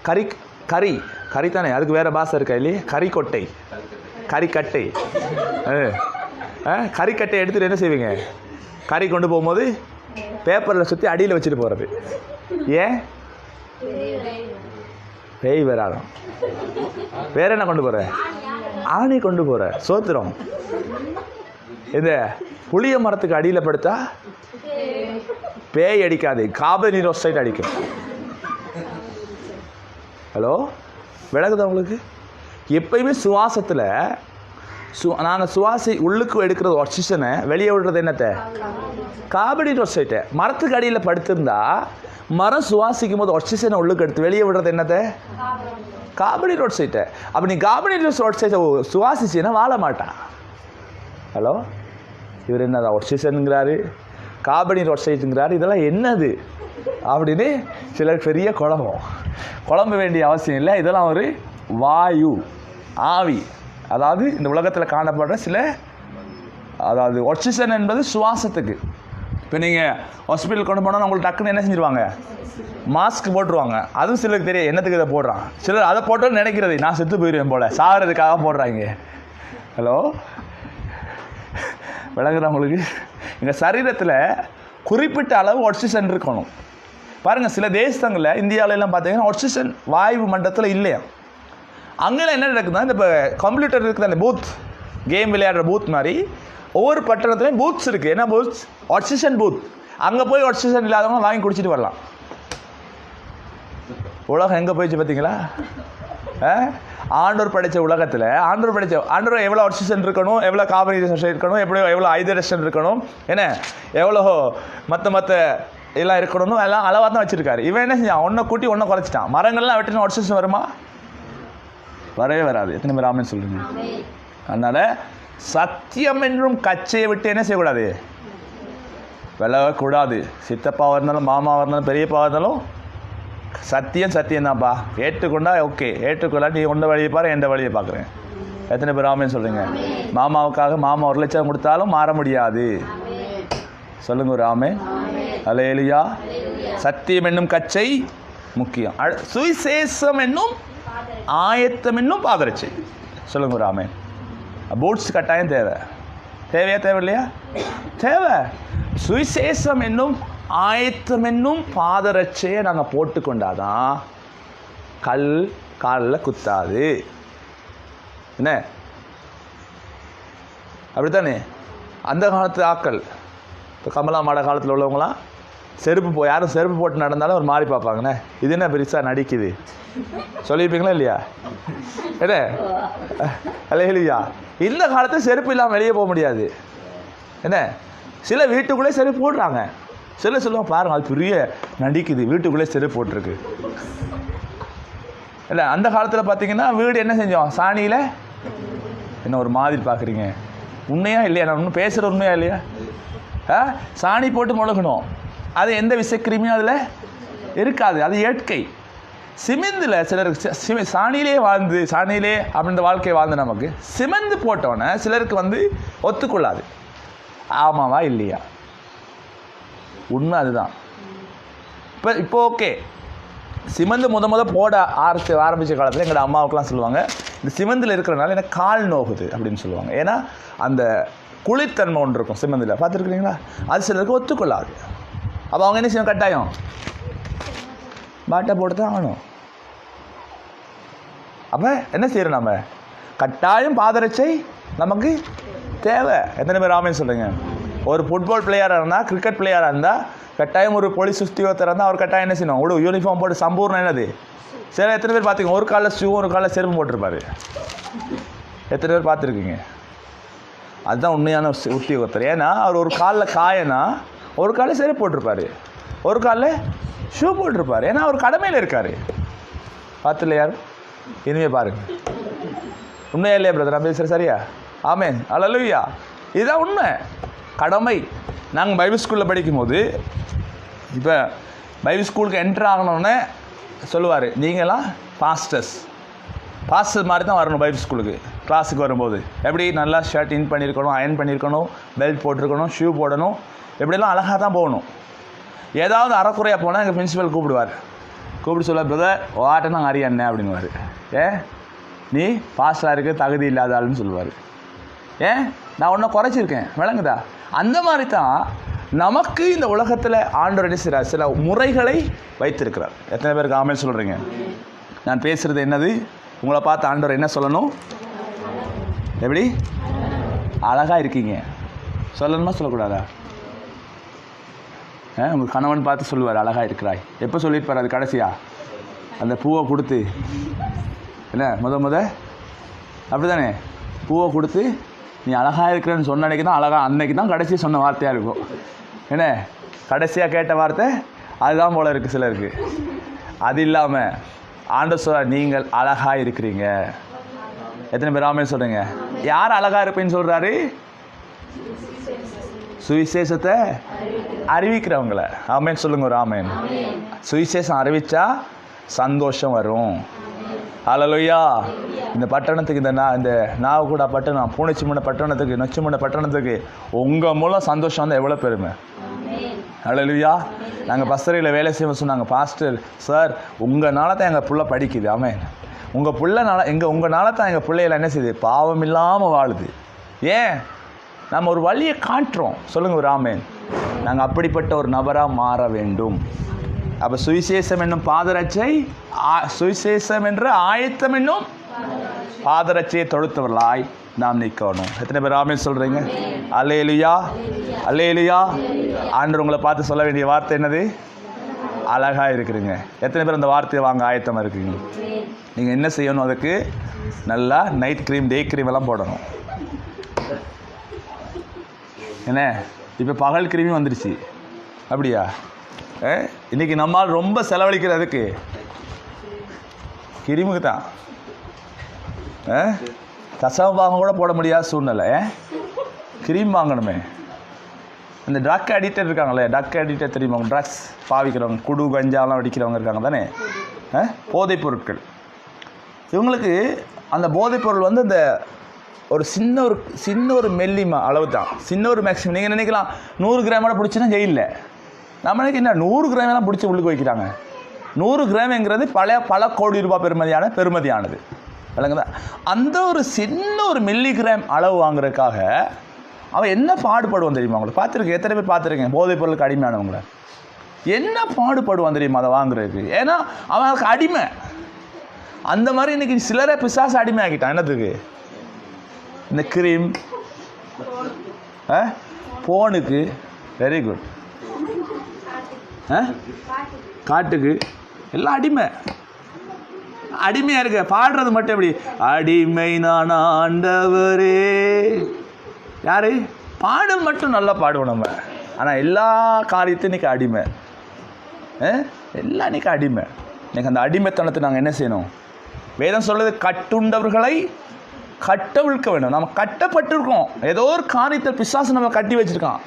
கறி கறி கறி தானே, அதுக்கு வேறு பாசை இருக்கா இல்லையே? கறிக்கொட்டை, கறிக்கட்டை. கறிக்கட்டை எடுத்துகிட்டு என்ன செய்வீங்க? கறி கொண்டு போகும்போது பேப்பரில் சுற்றி அடியில் வச்சுட்டு போகிறது. ஏன்? பேய் வராதான். வேற என்ன கொண்டு போகிற? ஆணி கொண்டு போகிற. சோத்திரம். இந்த புளிய மரத்துக்கு அடியில் படுத்தா பேய் அடிக்காது, கார்பன் மோனாக்சைடு அடிக்கும். ஹலோ, விளக்குதா உங்களுக்கு? எப்பயுமே சுவாசத்தில் நாங்கள் சுவாசி உள்ளுக்கு எடுக்கிறது ஆக்சிஜனை, வெளியே விடுறது என்னத்தை? கார்பன் மோனாக்சைடை. மரத்துக்கு அடியில் படுத்திருந்தா மரம் சுவாசிக்கும் போது ஆக்சிஜனை உள்ளுக்கு எடுத்து வெளியே விடுறது என்னத்தை? கார்பன் மோனாக்சைடை. அப்போ நீ கார்பன் மோனாக்சைடை சுவாசிச்சுன்னா வாழ மாட்டான். ஹலோ, இவர் என்னதான் ஆக்சிஜனுங்கிறாரு, கார்பன் மோனாக்சைடுங்கிறாரு, இதெல்லாம் என்னது அப்படின்னு சிலர் பெரிய குழம்ப வேண்டிய அவசியம் இல்லை. இதெல்லாம் ஒரு வாயு, ஆவி. அதாவது இந்த உலகத்தில் காணப்படுற சில, அதாவது ஆக்சிஜன் என்பது சுவாசத்துக்கு. இப்போ நீங்கள் ஹாஸ்பிட்டல் கொண்டு போனால் உங்களுக்கு டக்குன்னு என்ன செஞ்சுருவாங்க? மாஸ்க் போட்டுருவாங்க. அதுவும் சிலருக்கு தெரியும் என்னத்துக்கு இதை போடுறான். சிலர் அதை போட்டோன்னு நினைக்கிறது நான் செத்து போயிடுவேன் போல், சாகிறதுக்காக போடுறாங்க. ஹலோ, விளங்குதா உங்களுக்கு? எங்கள் சரீரத்தில் குறிப்பிட்ட அளவு ஆக்சிஜன் இருக்கணும். பாருங்கள், சில தேசங்களில் இந்தியாவிலலாம் பார்த்தீங்கன்னா ஆக்சிஜன் வாயு மண்டலத்தில் இல்லையா. அங்கெல்லாம் என்ன நடக்குதுன்னா, இந்த இப்போ கம்ப்யூட்டர் இருக்குது, அந்த பூத், கேம் விளையாடுற பூத் மாதிரி ஒவ்வொரு பட்டணத்துலையும் பூத்ஸ் இருக்குது. என்ன பூத்ஸ்? Oxygen booth. அங்கே போய் ஆக்சிஜன் இல்லாதவங்க வாங்கி குடிச்சிட்டு வரலாம். உலகம் எங்கே போயிடுச்சு பார்த்தீங்களா? ஆண்டவர் படைத்த உலகத்தில் ஆண்டவர் எவ்வளோ ஆக்சிஜன் இருக்கணும், எவ்வளோ கார்பன் மோனாக்சைடு இருக்கணும், எவ்வளோ ஹைட்ரஜன் இருக்கணும், என்ன எவ்வளோ மற்ற எல்லாம் இருக்கணும்னு எல்லாம் அளவாக தான் வச்சுருக்காரு. இவன் என்ன செஞ்சான்? ஒன்றை கூட்டி ஒன்றை குறைச்சிட்டான். மரங்கள்லாம் வெட்டினா ஆக்சிஜன் வருமா? வரவே வராது. எத்தனை பேர் ஆமென் சொல்லுங்க? அதனால் சத்தியம் என்றும் கச்சையை விட்டு என்ன செய்யக்கூடாது? விலகக்கூடாது. சித்தப்பாவாக இருந்தாலும், மாமாவாக இருந்தாலும், பெரியப்பாவாக இருந்தாலும் சத்தியம் தான்ப்பா. ஏற்றுக்கொண்டா ஓகே, ஏற்றுக்கொள்ளா நீ உண்ட வழியை பாரு, எந்த வழியை பார்க்குறேன். எத்தனை பேர் ஆமென் சொல்லுங்க? மாமாவுக்காக மாமா 1 லட்சம் கொடுத்தாலும் மாற முடியாது. சொல்லுங்க ஒரு ஆமென். அல்லேலூயா. சத்தியம் என்னும் கச்சை முக்கியம். சுவிசேஷம் என்னும் ஆயத்தம் என்னும் பாதரட்சை. சொல்லுங்க ஒரு ஆமென். பூட்ஸ் கட்டாயம் தேவையா தேவையில்லையா? தேவை. சுவிசேஷம் என்னும் ஆயத்தம் என்னும் பாதரட்சையை நாங்கள் போட்டுக்கொண்டாதான் கல் காலில் குத்தாது. என்ன அப்படித்தானே? அந்த காலத்து ஆக்கள், இப்போ கமலா மாட காலத்தில் உள்ளவங்களாம் யாரும் செருப்பு போட்டு நடந்தாலும் ஒரு மாறி பார்ப்பாங்கண்ணே, இது என்ன பெருசாக நடிக்குது சொல்லியிருப்பீங்களா இல்லையா? என்ன அல்லேலூயா. இந்த காலத்தில் செருப்பு இல்லாமல் வெளியே போக முடியாது. என்ன, சில வீட்டுக்குள்ளே செருப்பு போடுறாங்க. சில சொல்லுவாங்க, பாருங்க அது பெரிய நடிக்குது, வீட்டுக்குள்ளே செருப்பு போட்டிருக்கு. இல்லை, அந்த காலத்தில் பார்த்தீங்கன்னா வீடு என்ன செஞ்சோம்? சாணியில். என்ன ஒரு மாதிரி பார்க்குறீங்க? உண்மையா இல்லையா? நான் ஒன்றும் பேசுகிற உண்மையா இல்லையா? சாணி போட்டு முழுகணும். அது எந்த விஷக்கிருமியும் அதில் இருக்காது. அது இயற்கை. சிமெந்தில் சிலருக்கு சாணியிலே அப்படின்ற வாழ்க்கை வாழ்ந்து நமக்கு சிமெந்து போட்டோன்னே சிலருக்கு ஒத்துக்கொள்ளாது. ஆமாவா இல்லையா? உண்மை அதுதான். இப்போ ஓகே, சிமெந்து போட ஆரம்பித்த காலத்தில் எங்களோட அம்மாவுக்கெலாம் சொல்லுவாங்க, இந்த சிமெந்தில் இருக்கிறனால எனக்கு கால் நோகுது அப்படின்னு சொல்லுவாங்க. ஏன்னா அந்த குளிர்த்தன்மை ஒன்று இருக்கும் சிமெந்தில், பார்த்துருக்குறீங்களா? அது சிலருக்கு ஒத்துக்கொள்ளாது. அப்போ அவங்க என்ன செய்யணும்? கட்டாயம் பாட்டை போட்டு தான் ஆகணும். அப்போ என்ன செய்கிறோம் நம்ம? கட்டாயம் பாதரட்சை நமக்கு தேவை. எத்தனை பேர் ஆமேன்னு சொல்லுங்க? ஒரு ஃபுட்பால் பிளேயராக இருந்தால், கிரிக்கெட் பிளேயராக இருந்தால், கட்டாயம் ஒரு போலீஸ் உத்தியோகத்தராக இருந்தால் அவர் கட்டாயம் என்ன செய்யணும்? ஒரு யூனிஃபார்ம் போட்டு சம்பூர்ணம் என்னது? சரி, எத்தனை பேர் பார்த்துங்க? ஒரு காலில் ஷூ, ஒரு காலில் செருப்பு போட்டிருப்பாரு. எத்தனை பேர் பார்த்துருக்கீங்க? அதுதான் உண்மையான உத்தியோகத்தர். ஏன்னா அவர் ஒரு காலில் காயனா ஒரு காலில் செருப்பு போட்டிருப்பாரு, ஒரு காலில் ஷூ போட்டிருப்பார். ஏன்னா அவர் கடமையில் இருக்கார். பார்த்துல யார்? இனிமே பாருங்க. உண்மையா இல்லையா பிரதர்? நான் பேசுகிறேன் சரியா? ஆமேன், அல்லேலூயா. இதுதான் உண்மை, கடமை. நாங்கள் பைபிள் ஸ்கூலில் படிக்கும்போது, இப்போ பைபிள் ஸ்கூலுக்கு என்ட்ரு ஆகணுன்னே சொல்லுவார், நீங்களாம் பாஸ்டர்ஸ் மாதிரி தான் வரணும் பைபிள் ஸ்கூலுக்கு. கிளாஸுக்கு வரும்போது எப்படி நல்லா ஷர்ட் இன் பண்ணியிருக்கணும், அயன் பண்ணியிருக்கணும், பெல்ட் போட்டிருக்கணும், ஷூ போடணும், எப்படிலாம் அழகாக தான் போகணும். ஏதாவது அறக்குறையாக போனால் எங்கள் பிரின்சிபல் கூப்பிட்டு சொல்லுவார், பிரதர் வாட்டை நாங்கள் அறியாண்ணே அப்படின்னுவார். நீ பாஸ்டராக இருக்க தகுதி இல்லாத ஆளுன்னு சொல்லுவார். நான் ஒன்றும் குறைச்சிருக்கேன், விளங்குதா? அந்த மாதிரி தான் நமக்கு இந்த உலகத்தில் ஆண்டவர் என்ன செய்கிறார்? சில முறைகளை வைத்திருக்கிறார். எத்தனை பேருக்கு ஆமென் சொல்கிறீங்க? நான் பேசுகிறது என்னது? உங்களை பார்த்து ஆண்டவர் என்ன சொல்லணும்? எப்படி அழகாக இருக்கீங்க சொல்லணுமா சொல்லக்கூடாதா? உங்கள் கணவன் பார்த்து சொல்லுவார் அழகாக இருக்கிறாய். எப்போ சொல்லியிருப்பார்? அது கடைசியா அந்த பூவை கொடுத்து, என்ன முத அப்படி தானே? பூவை கொடுத்து நீ அழகாக இருக்கிறன்னு சொன்ன அன்றைக்கி தான் அழகாக, அன்னைக்கு தான் கடைசி சொன்ன வார்த்தையாக இருக்கும். என்ன கடைசியாக கேட்ட வார்த்தை அதுதான் போல் இருக்குது சிலருக்கு. அது இல்லாமல் ஆண்டவர் சொல்கிறார், நீங்கள் அழகாக இருக்கிறீங்க. எத்தனை பேர் ஆமென் சொல்கிறீங்க? யார் அழகாக இருப்பேன்னு சொல்கிறாரு? சுவிசேஷத்தை அறிவிக்கிறவங்கள. ஆமென் சொல்லுங்க ஒரு ஆமென். சுவிசேஷம் அறிவித்தா சந்தோஷம் வரும். அல்லேலூயா. இந்த பட்டணத்துக்கு, இந்த நாகூட பட்டணம், பூனைச்சிமுனை பட்டணத்துக்கு, நொச்சிமுனை பட்டணத்துக்கு உங்கள் மூலம் சந்தோஷம் வந்து எவ்வளோ பெருமை. அல்லேலூயா. நாங்கள் பஸ்தரையில் வேலை செய்வோம் சொன்னாங்க, பாஸ்டர் சார் உங்களால் தான் எங்கள் புள்ள படிக்குது. ஆமென். உங்கள் பிள்ளைனால உங்களால் தான் எங்கள் பிள்ளைகளை என்ன செய்யுது? பாவம் இல்லாமல் வாழுது. ஏன்? நம்ம ஒரு வழியை காட்டுறோம். சொல்லுங்கள் ஒரு ஆமென். நாங்கள் அப்படிப்பட்ட ஒரு நபராக மாற வேண்டும். அப்போ சுவிசேஷம் என்னும் பாதரட்சை, சுவிசேஷம் என்ற ஆயத்தம் என்னும் பாதரட்சையை தொடுத்தவர்களாய் நாம் நிற்கணும். எத்தனை பேர் ஆமென் சொல்கிறீங்க? அல்லேலூயா, அல்லேலூயா. ஆண்டவர் உங்களை பார்த்து சொல்ல வேண்டிய வார்த்தை என்னது? அழகாக இருக்கிறீங்க. எத்தனை பேர் அந்த வார்த்தையை வாங்க ஆயத்தமாக இருக்கீங்க? நீங்கள் என்ன செய்யணும்? அதுக்கு நல்லா நைட் க்ரீம், டே க்ரீம் எல்லாம் போடணும். என்ன இப்போ பகல் கிருமி வந்துடுச்சு அப்படியா? இன்றைக்கி நம்மால் ரொம்ப செலவழிக்கிறதுக்கு கிருமிக்கு தான். கசவ பாகம் கூட போட முடியாத சூழ்நிலை. கிரீம் வாங்கணுமே. இந்த ட்ரக் அடிக்டட் இருக்காங்களே, ட்ரக் அடிக்டட் தெரியுமா? ட்ரக்ஸ் பாவிக்கிறவங்க, குடு கஞ்சாலாம் அடிக்கிறவங்க இருக்காங்க தானே, போதைப் பொருட்கள். இவங்களுக்கு அந்த போதைப் பொருள் வந்து இந்த ஒரு சின்ன ஒரு மெல்லிமா அளவு தான், சின்ன ஒரு மேக்ஸிமம். நீங்கள் நினைக்கலாம் 100 கிராமோட பிடிச்சினா ஜெயிலில். நம்மளுக்கு என்ன 100 கிராமெல்லாம் பிடிச்சி உள்ளுக்கு வைக்கிறாங்க. 100 கிராம்ங்கிறது பல கோடி ரூபாய் பெருமதியானது. விளங்குதா? அந்த ஒரு சின்ன ஒரு மில்லி கிராம் அளவு வாங்குறதுக்காக அவன் என்ன பாடுபடுவான் தெரியுமா? உங்களுக்கு பார்த்துருக்கேன், எத்தனை பேர் பார்த்துருக்கேன் போதைப் பொருளுக்கு அடிமையானவங்கள என்ன பாடுபடுவான் தெரியுமா அதை வாங்குறதுக்கு? ஏன்னா அவனுக்கு அடிமை. அந்த மாதிரி இன்றைக்கி சிலரை பிசாசு அடிமை ஆக்கிட்டான். என்னத்துக்கு? இந்த க்ரீம், ஃபோனுக்கு, வெரி குட், காட்டுக்கு எல்லாம் அடிமையாக இருக்க. பாடுறது மட்டும் எப்படி? அடிமை நான் ஆண்டவரே. யாரு? பாடல் மட்டும் நல்லா பாடுவோம் நம்ம. ஆனால் எல்லா காரியத்தையும் இன்றைக்கி அடிமை. எல்லாம் இன்றைக்கி அடிமை. இன்றைக்கி அந்த அடிமைத்தனத்தை நாங்கள் என்ன செய்யணும்? வேதம் சொல்கிறது, கட்டுண்டவர்களை கட்டவிழ்க்க வேண்டும். நம்ம கட்டப்பட்டிருக்கோம். ஏதோ ஒரு காரியத்தை பிசாசு நம்ம கட்டி வச்சுருக்கான்.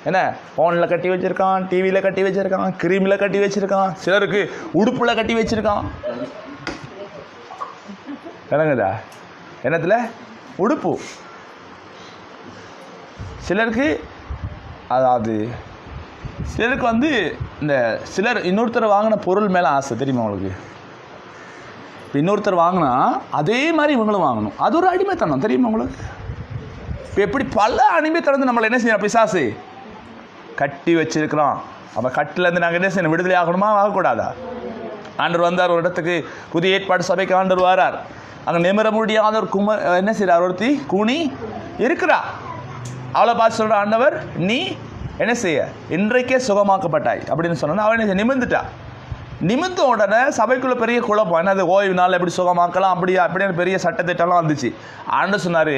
என்ன? ஃபோனில் கட்டி வச்சுருக்கான், டிவியில் கட்டி வச்சுருக்கான், கிரீமில் கட்டி வச்சுருக்கான், சிலருக்கு உடுப்பில் கட்டி வச்சுருக்கான். விளங்குதா? என்னத்தில்? உடுப்பு. சிலருக்கு அதாவது சிலருக்கு வந்து இந்த சிலர் இன்னொருத்தர் வாங்கின பொருள் மேலே ஆசை தெரியுமா உங்களுக்கு? இப்போ இன்னொருத்தர் வாங்கினா அதே மாதிரி இவங்களும் வாங்கணும். அது ஒரு அடிமைத்தனம் தெரியுமா உங்களுக்கு? இப்போ எப்படி பல அடிமைத்தனத்தை நம்மளை என்ன செய்யணும்? பிசாசு கட்டி வச்சிருக்கிறோம். அப்போ கட்டிலேருந்து நாங்கள் என்ன செய்யணும்? விடுதலை ஆகணுமா? ஆகக்கூடாதா? ஆண்டவர் வந்தார் ஒரு இடத்துக்கு, புதிய ஏற்பாடு சபைக்கு ஆண்டவர் வரார். அங்கே நிமிர முடியாத ஒரு என்ன செய்கிறார், ஒருத்தி கூனி இருக்கிறா. அவளை பார்த்து சொல்கிற ஆண்டவர், நீ என்ன செய்ய, இன்றைக்கே சுகமாக்கப்பட்டாய் அப்படின்னு சொன்னா அவன் நிமிர்ந்துட்டா. நிமித்த உடனே சபைக்குள்ளே பெரிய குழப்பம். என்னது, ஓய்வு நாள் எப்படி சுகமாக்கலாம், அப்படின்னு பெரிய சட்டத்திட்டம்லாம் வந்துச்சு. ஆண்டு சொன்னார்,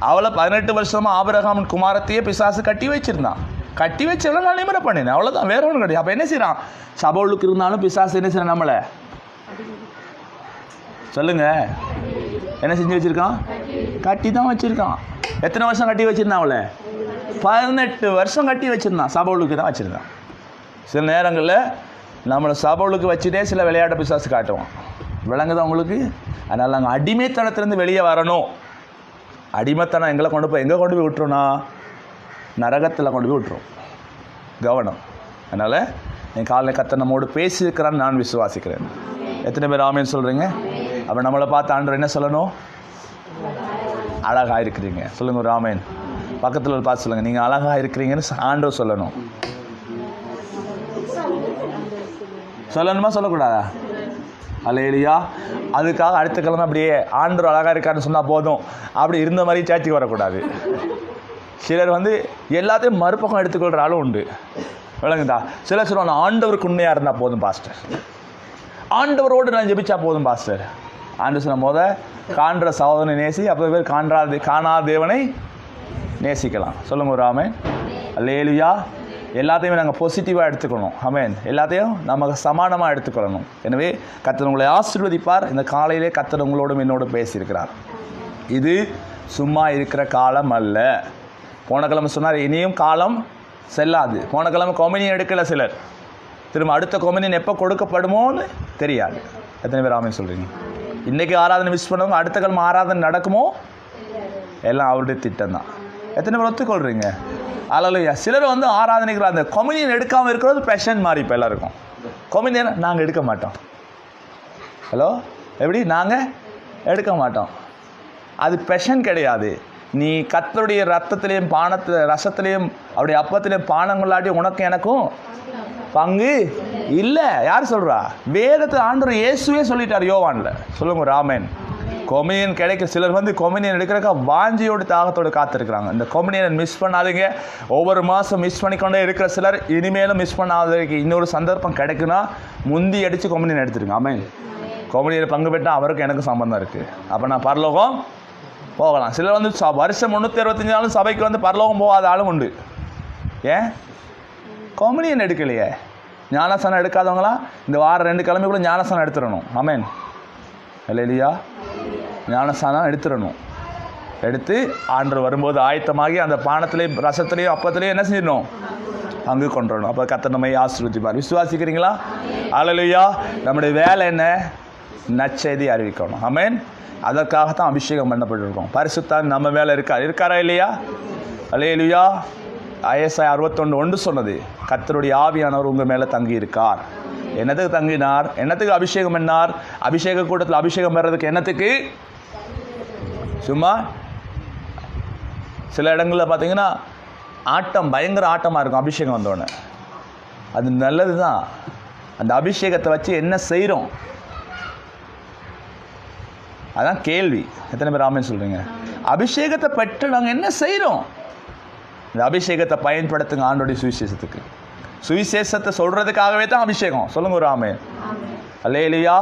அவளை 18 வருஷமாக ஆபிரகாமின் குமாரத்தையே பிசாசு கட்டி வச்சிருந்தான். கட்டி வச்சவளை நான் நிமிர பண்ணினேன், அவ்வளோதான், வேற ஒன்றும் கிடையாது. அப்போ என்ன செய்யறான், சபைகளுக்கு இருந்தாலும் பிசாசு என்ன செய்யறான், நம்மளை சொல்லுங்க என்ன செஞ்சு வச்சிருக்கான், கட்டி தான் வச்சிருக்கான். எத்தனை வருஷம் கட்டி வச்சிருந்தான் அவளை? 18 வருஷம் கட்டி வச்சிருந்தான். சபைகளுக்கு தான் வச்சிருந்தான். சில நேரங்களில் நம்மளை சபைகளுக்கு வச்சுட்டே சில விளையாட்டு பிசாசு காட்டுவோம். விளங்குதான் உங்களுக்கு? அதனால் நாங்கள் அடிமைத்தனத்திலேருந்து வெளியே வரணும். அடிமைத்தனம் எங்களை கொண்டு போய் எங்கே கொண்டு போய் விட்டுருன்னா, நரகத்தில் கொண்டு போய் விட்டுரும். கவனம். அதனால் என் காலையில் கர்த்தர் நம்மோடு பேசியிருக்கிறான்னு நான் விசுவாசிக்கிறேன். எத்தனை பேர் ஆமேன்னு சொல்கிறீங்க? அப்போ நம்மளை பார்த்து ஆண்டவர் என்ன சொல்லணும், அழகாக இருக்கிறீங்க சொல்லுங்க ஒரு ஆமேன். பக்கத்தில் பார்த்து சொல்லுங்கள், நீங்கள் அழகாக இருக்கிறீங்கன்னு ஆண்டவர் சொல்லணும். சொல்லணுமா சொல்லக்கூடாதா? அல்லேலூயா. அதுக்காக அடுத்த கிழமை அப்படியே ஆண்டவர் அழகாக இருக்கான்னு சொன்னால் போதும், அப்படி இருந்த மாதிரி சேர்த்துக்கு வரக்கூடாது. சிலர் எல்லாத்தையும் மறுபக்கம் எடுத்துக்கொள்கிற ஆளும் உண்டு. விளங்குதா? சிலர் சொல்லுவாங்க, ஆண்டவருக்கு உண்மையாக இருந்தால் போதும் பாஸ்டர், ஆண்டவரோடு நான் ஜெபிச்சா போதும் பாஸ்டர். ஆண்டு சொன்ன போத காண்ற சகோதரனை நேசி, அப்போ பேர் காணாத தேவனை நேசிக்கலாம். சொல்லுங்க ஒரு ஆமேன். அல்லேலூயா. எல்லாத்தையுமே நாங்கள் பாசிட்டிவாக எடுத்துக்கணும். ஆமென். எல்லாத்தையும் நமக்கு சமானமாக எடுத்துக்கொள்ளணும். எனவே கர்த்தர் உங்களை ஆசீர்வதிப்பார். இந்த காலையிலே கர்த்தர் உங்களோடும் என்னோடும் பேசியிருக்கிறார். இது சும்மா இருக்கிற காலம் அல்ல. போன கிழமை சொன்னார், இனியும் காலம் செல்லாது. போன கிழமை கொமினியன் எடுக்கலை சிலர். திரும்ப அடுத்த கொமினியன் எப்போ கொடுக்கப்படுமோன்னு தெரியாது. எத்தனை பேர் ஆமென் சொல்கிறீங்க? இன்றைக்கி ஆராதனை மிஸ் பண்ணுவோம், அடுத்த கிழமை ஆராதனை நடக்குமோ, எல்லாம் அவருடைய திட்டம் தான். எத்தனை பேர் ஒத்துக்கொள்கிறீங்க? அல்லேலூயா. சிலர் ஆராதனைக்கு அந்த கொமினியன் எடுக்காமல் இருக்கிறது பேஷன் மாதிரி. இப்போ எல்லாருக்கும் கொமினியன் நாங்கள் எடுக்க மாட்டோம். ஹலோ, எப்படி நாங்கள் எடுக்க மாட்டோம்? அது பேஷன் கிடையாது. நீ கர்த்தருடைய ரத்தத்திலையும் ரசத்திலையும் அவருடைய அப்பத்திலையும் பானங்களாட்டி உனக்கு எனக்கும் பங்கு இல்லை. யார் சொல்கிறா? வேதத்தை ஆண்டவர் இயேசுவே சொல்லிட்டார் யோவானில். சொல்லுங்க ராமன். கொமினியன் கிடைக்க சிலர் கொமினியன் எடுக்கிறக்கா வாஞ்சியோடு தாகத்தோடு காத்திருக்கிறாங்க. இந்த கொமினியனை மிஸ் பண்ணாதீங்க. ஒவ்வொரு மாதம் மிஸ் பண்ணிக்கொண்டே இருக்கிற சிலர் இனிமேலும் மிஸ் பண்ணாததுக்கு இன்னொரு சந்தர்ப்பம் கிடைக்குன்னா முந்தி அடித்து கொமினியன் எடுத்துருங்க. ஆமென். கொமினியனை பங்கு பெற்றால் அவருக்கு எனக்கு சம்பந்தம் இருக்குது. அப்போ நான் பரலோகம் போகலாம். சிலர் வருஷம் 365 நாளும் சபைக்கு பரலோகம் போகாத ஆளும் உண்டு. ஏன்? கொமினியன் எடுக்கலையே. ஞானஸ்தானம் எடுக்காதவங்களாம் இந்த வாரம் 2 கிழமைக்குள்ளே ஞானஸ்தானம் எடுத்துடணும். ஆமென். அல்லேலூயா. ஞானஸ்தானம் எடுத்துடணும். எடுத்து ஆண்டவர் வரும்போது ஆயத்தமாகி அந்த பானத்திலையும் ரசத்திலையும் அப்பத்திலையும் என்ன செய்யணும், பங்கு கொண்டுடணும். அப்போ கர்த்தர் நம்மை ஆசீர்வதிப்பார். விசுவாசிக்கிறீங்களா? அல்லேலூயா. நம்முடைய வேலை என்ன? நற்செய்தி அறிவிக்கணும். ஆமென். அதற்காகத்தான் அபிஷேகம் பண்ணப்பட்டிருக்கோம். பரிசுத்தான் நம்ம மேலே இருக்காரா இல்லையா? அல்லேலூயா. ஐஎஸ்ஐ 61:1 சொன்னது, கர்த்தருடைய ஆவியானவர் உங்கள் மேலே தங்கி இருக்கார். என்னத்துக்கு தங்கினார்? என்னத்துக்கு அபிஷேகம் பண்ணார்? அபிஷேக கூட்டத்தில் அபிஷேகம் பெறதுக்கு என்னத்துக்கு? சும்மா சில இடங்களில் பார்த்தீங்கன்னா ஆட்டம், பயங்கர ஆட்டமாக இருக்கும் அபிஷேகம் வந்தோடனே. அது நல்லது தான். அந்த அபிஷேகத்தை வச்சு என்ன செய்கிறோம், அதான் கேள்வி. எத்தனை பேர் ஆமென் சொல்கிறீங்க? அபிஷேகத்தை பெற்று நாங்கள் என்ன செய்கிறோம்? இந்த அபிஷேகத்தை பயன்படுத்துங்க ஆண்டோடைய சுவிசேஷத்துக்கு. சுவிசேஷத்தை சொல்கிறதுக்காகவே தான் அபிஷேகம். சொல்லுங்க ஒரு ஆமென். அல்லேலூயா.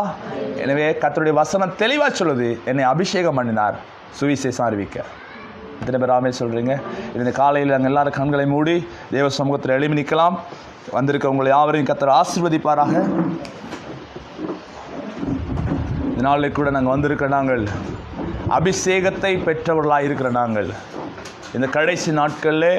எனவே கர்த்தருடைய வசனம் தெளிவாக சொல்லுது, என்னை அபிஷேகம் பண்ணினார் சுவிசேஷம் அறிவிக்க. எத்தனை பேர் ஆமென் சொல்கிறீங்க? இந்த காலையில் நாங்கள் எல்லாரும் கண்களை மூடி தேவ சமூகத்தில் எழுப்பி நிற்கலாம். வந்திருக்க உங்களை யாவரையும் கர்த்தர் ஆசீர்வதிப்பாராக. இந்த நாளில் கூட நாங்கள் வந்திருக்க நாங்கள் அபிஷேகத்தை பெற்றவர்களாக இருக்கிற நாங்கள் இந்த கடைசி நாட்களில்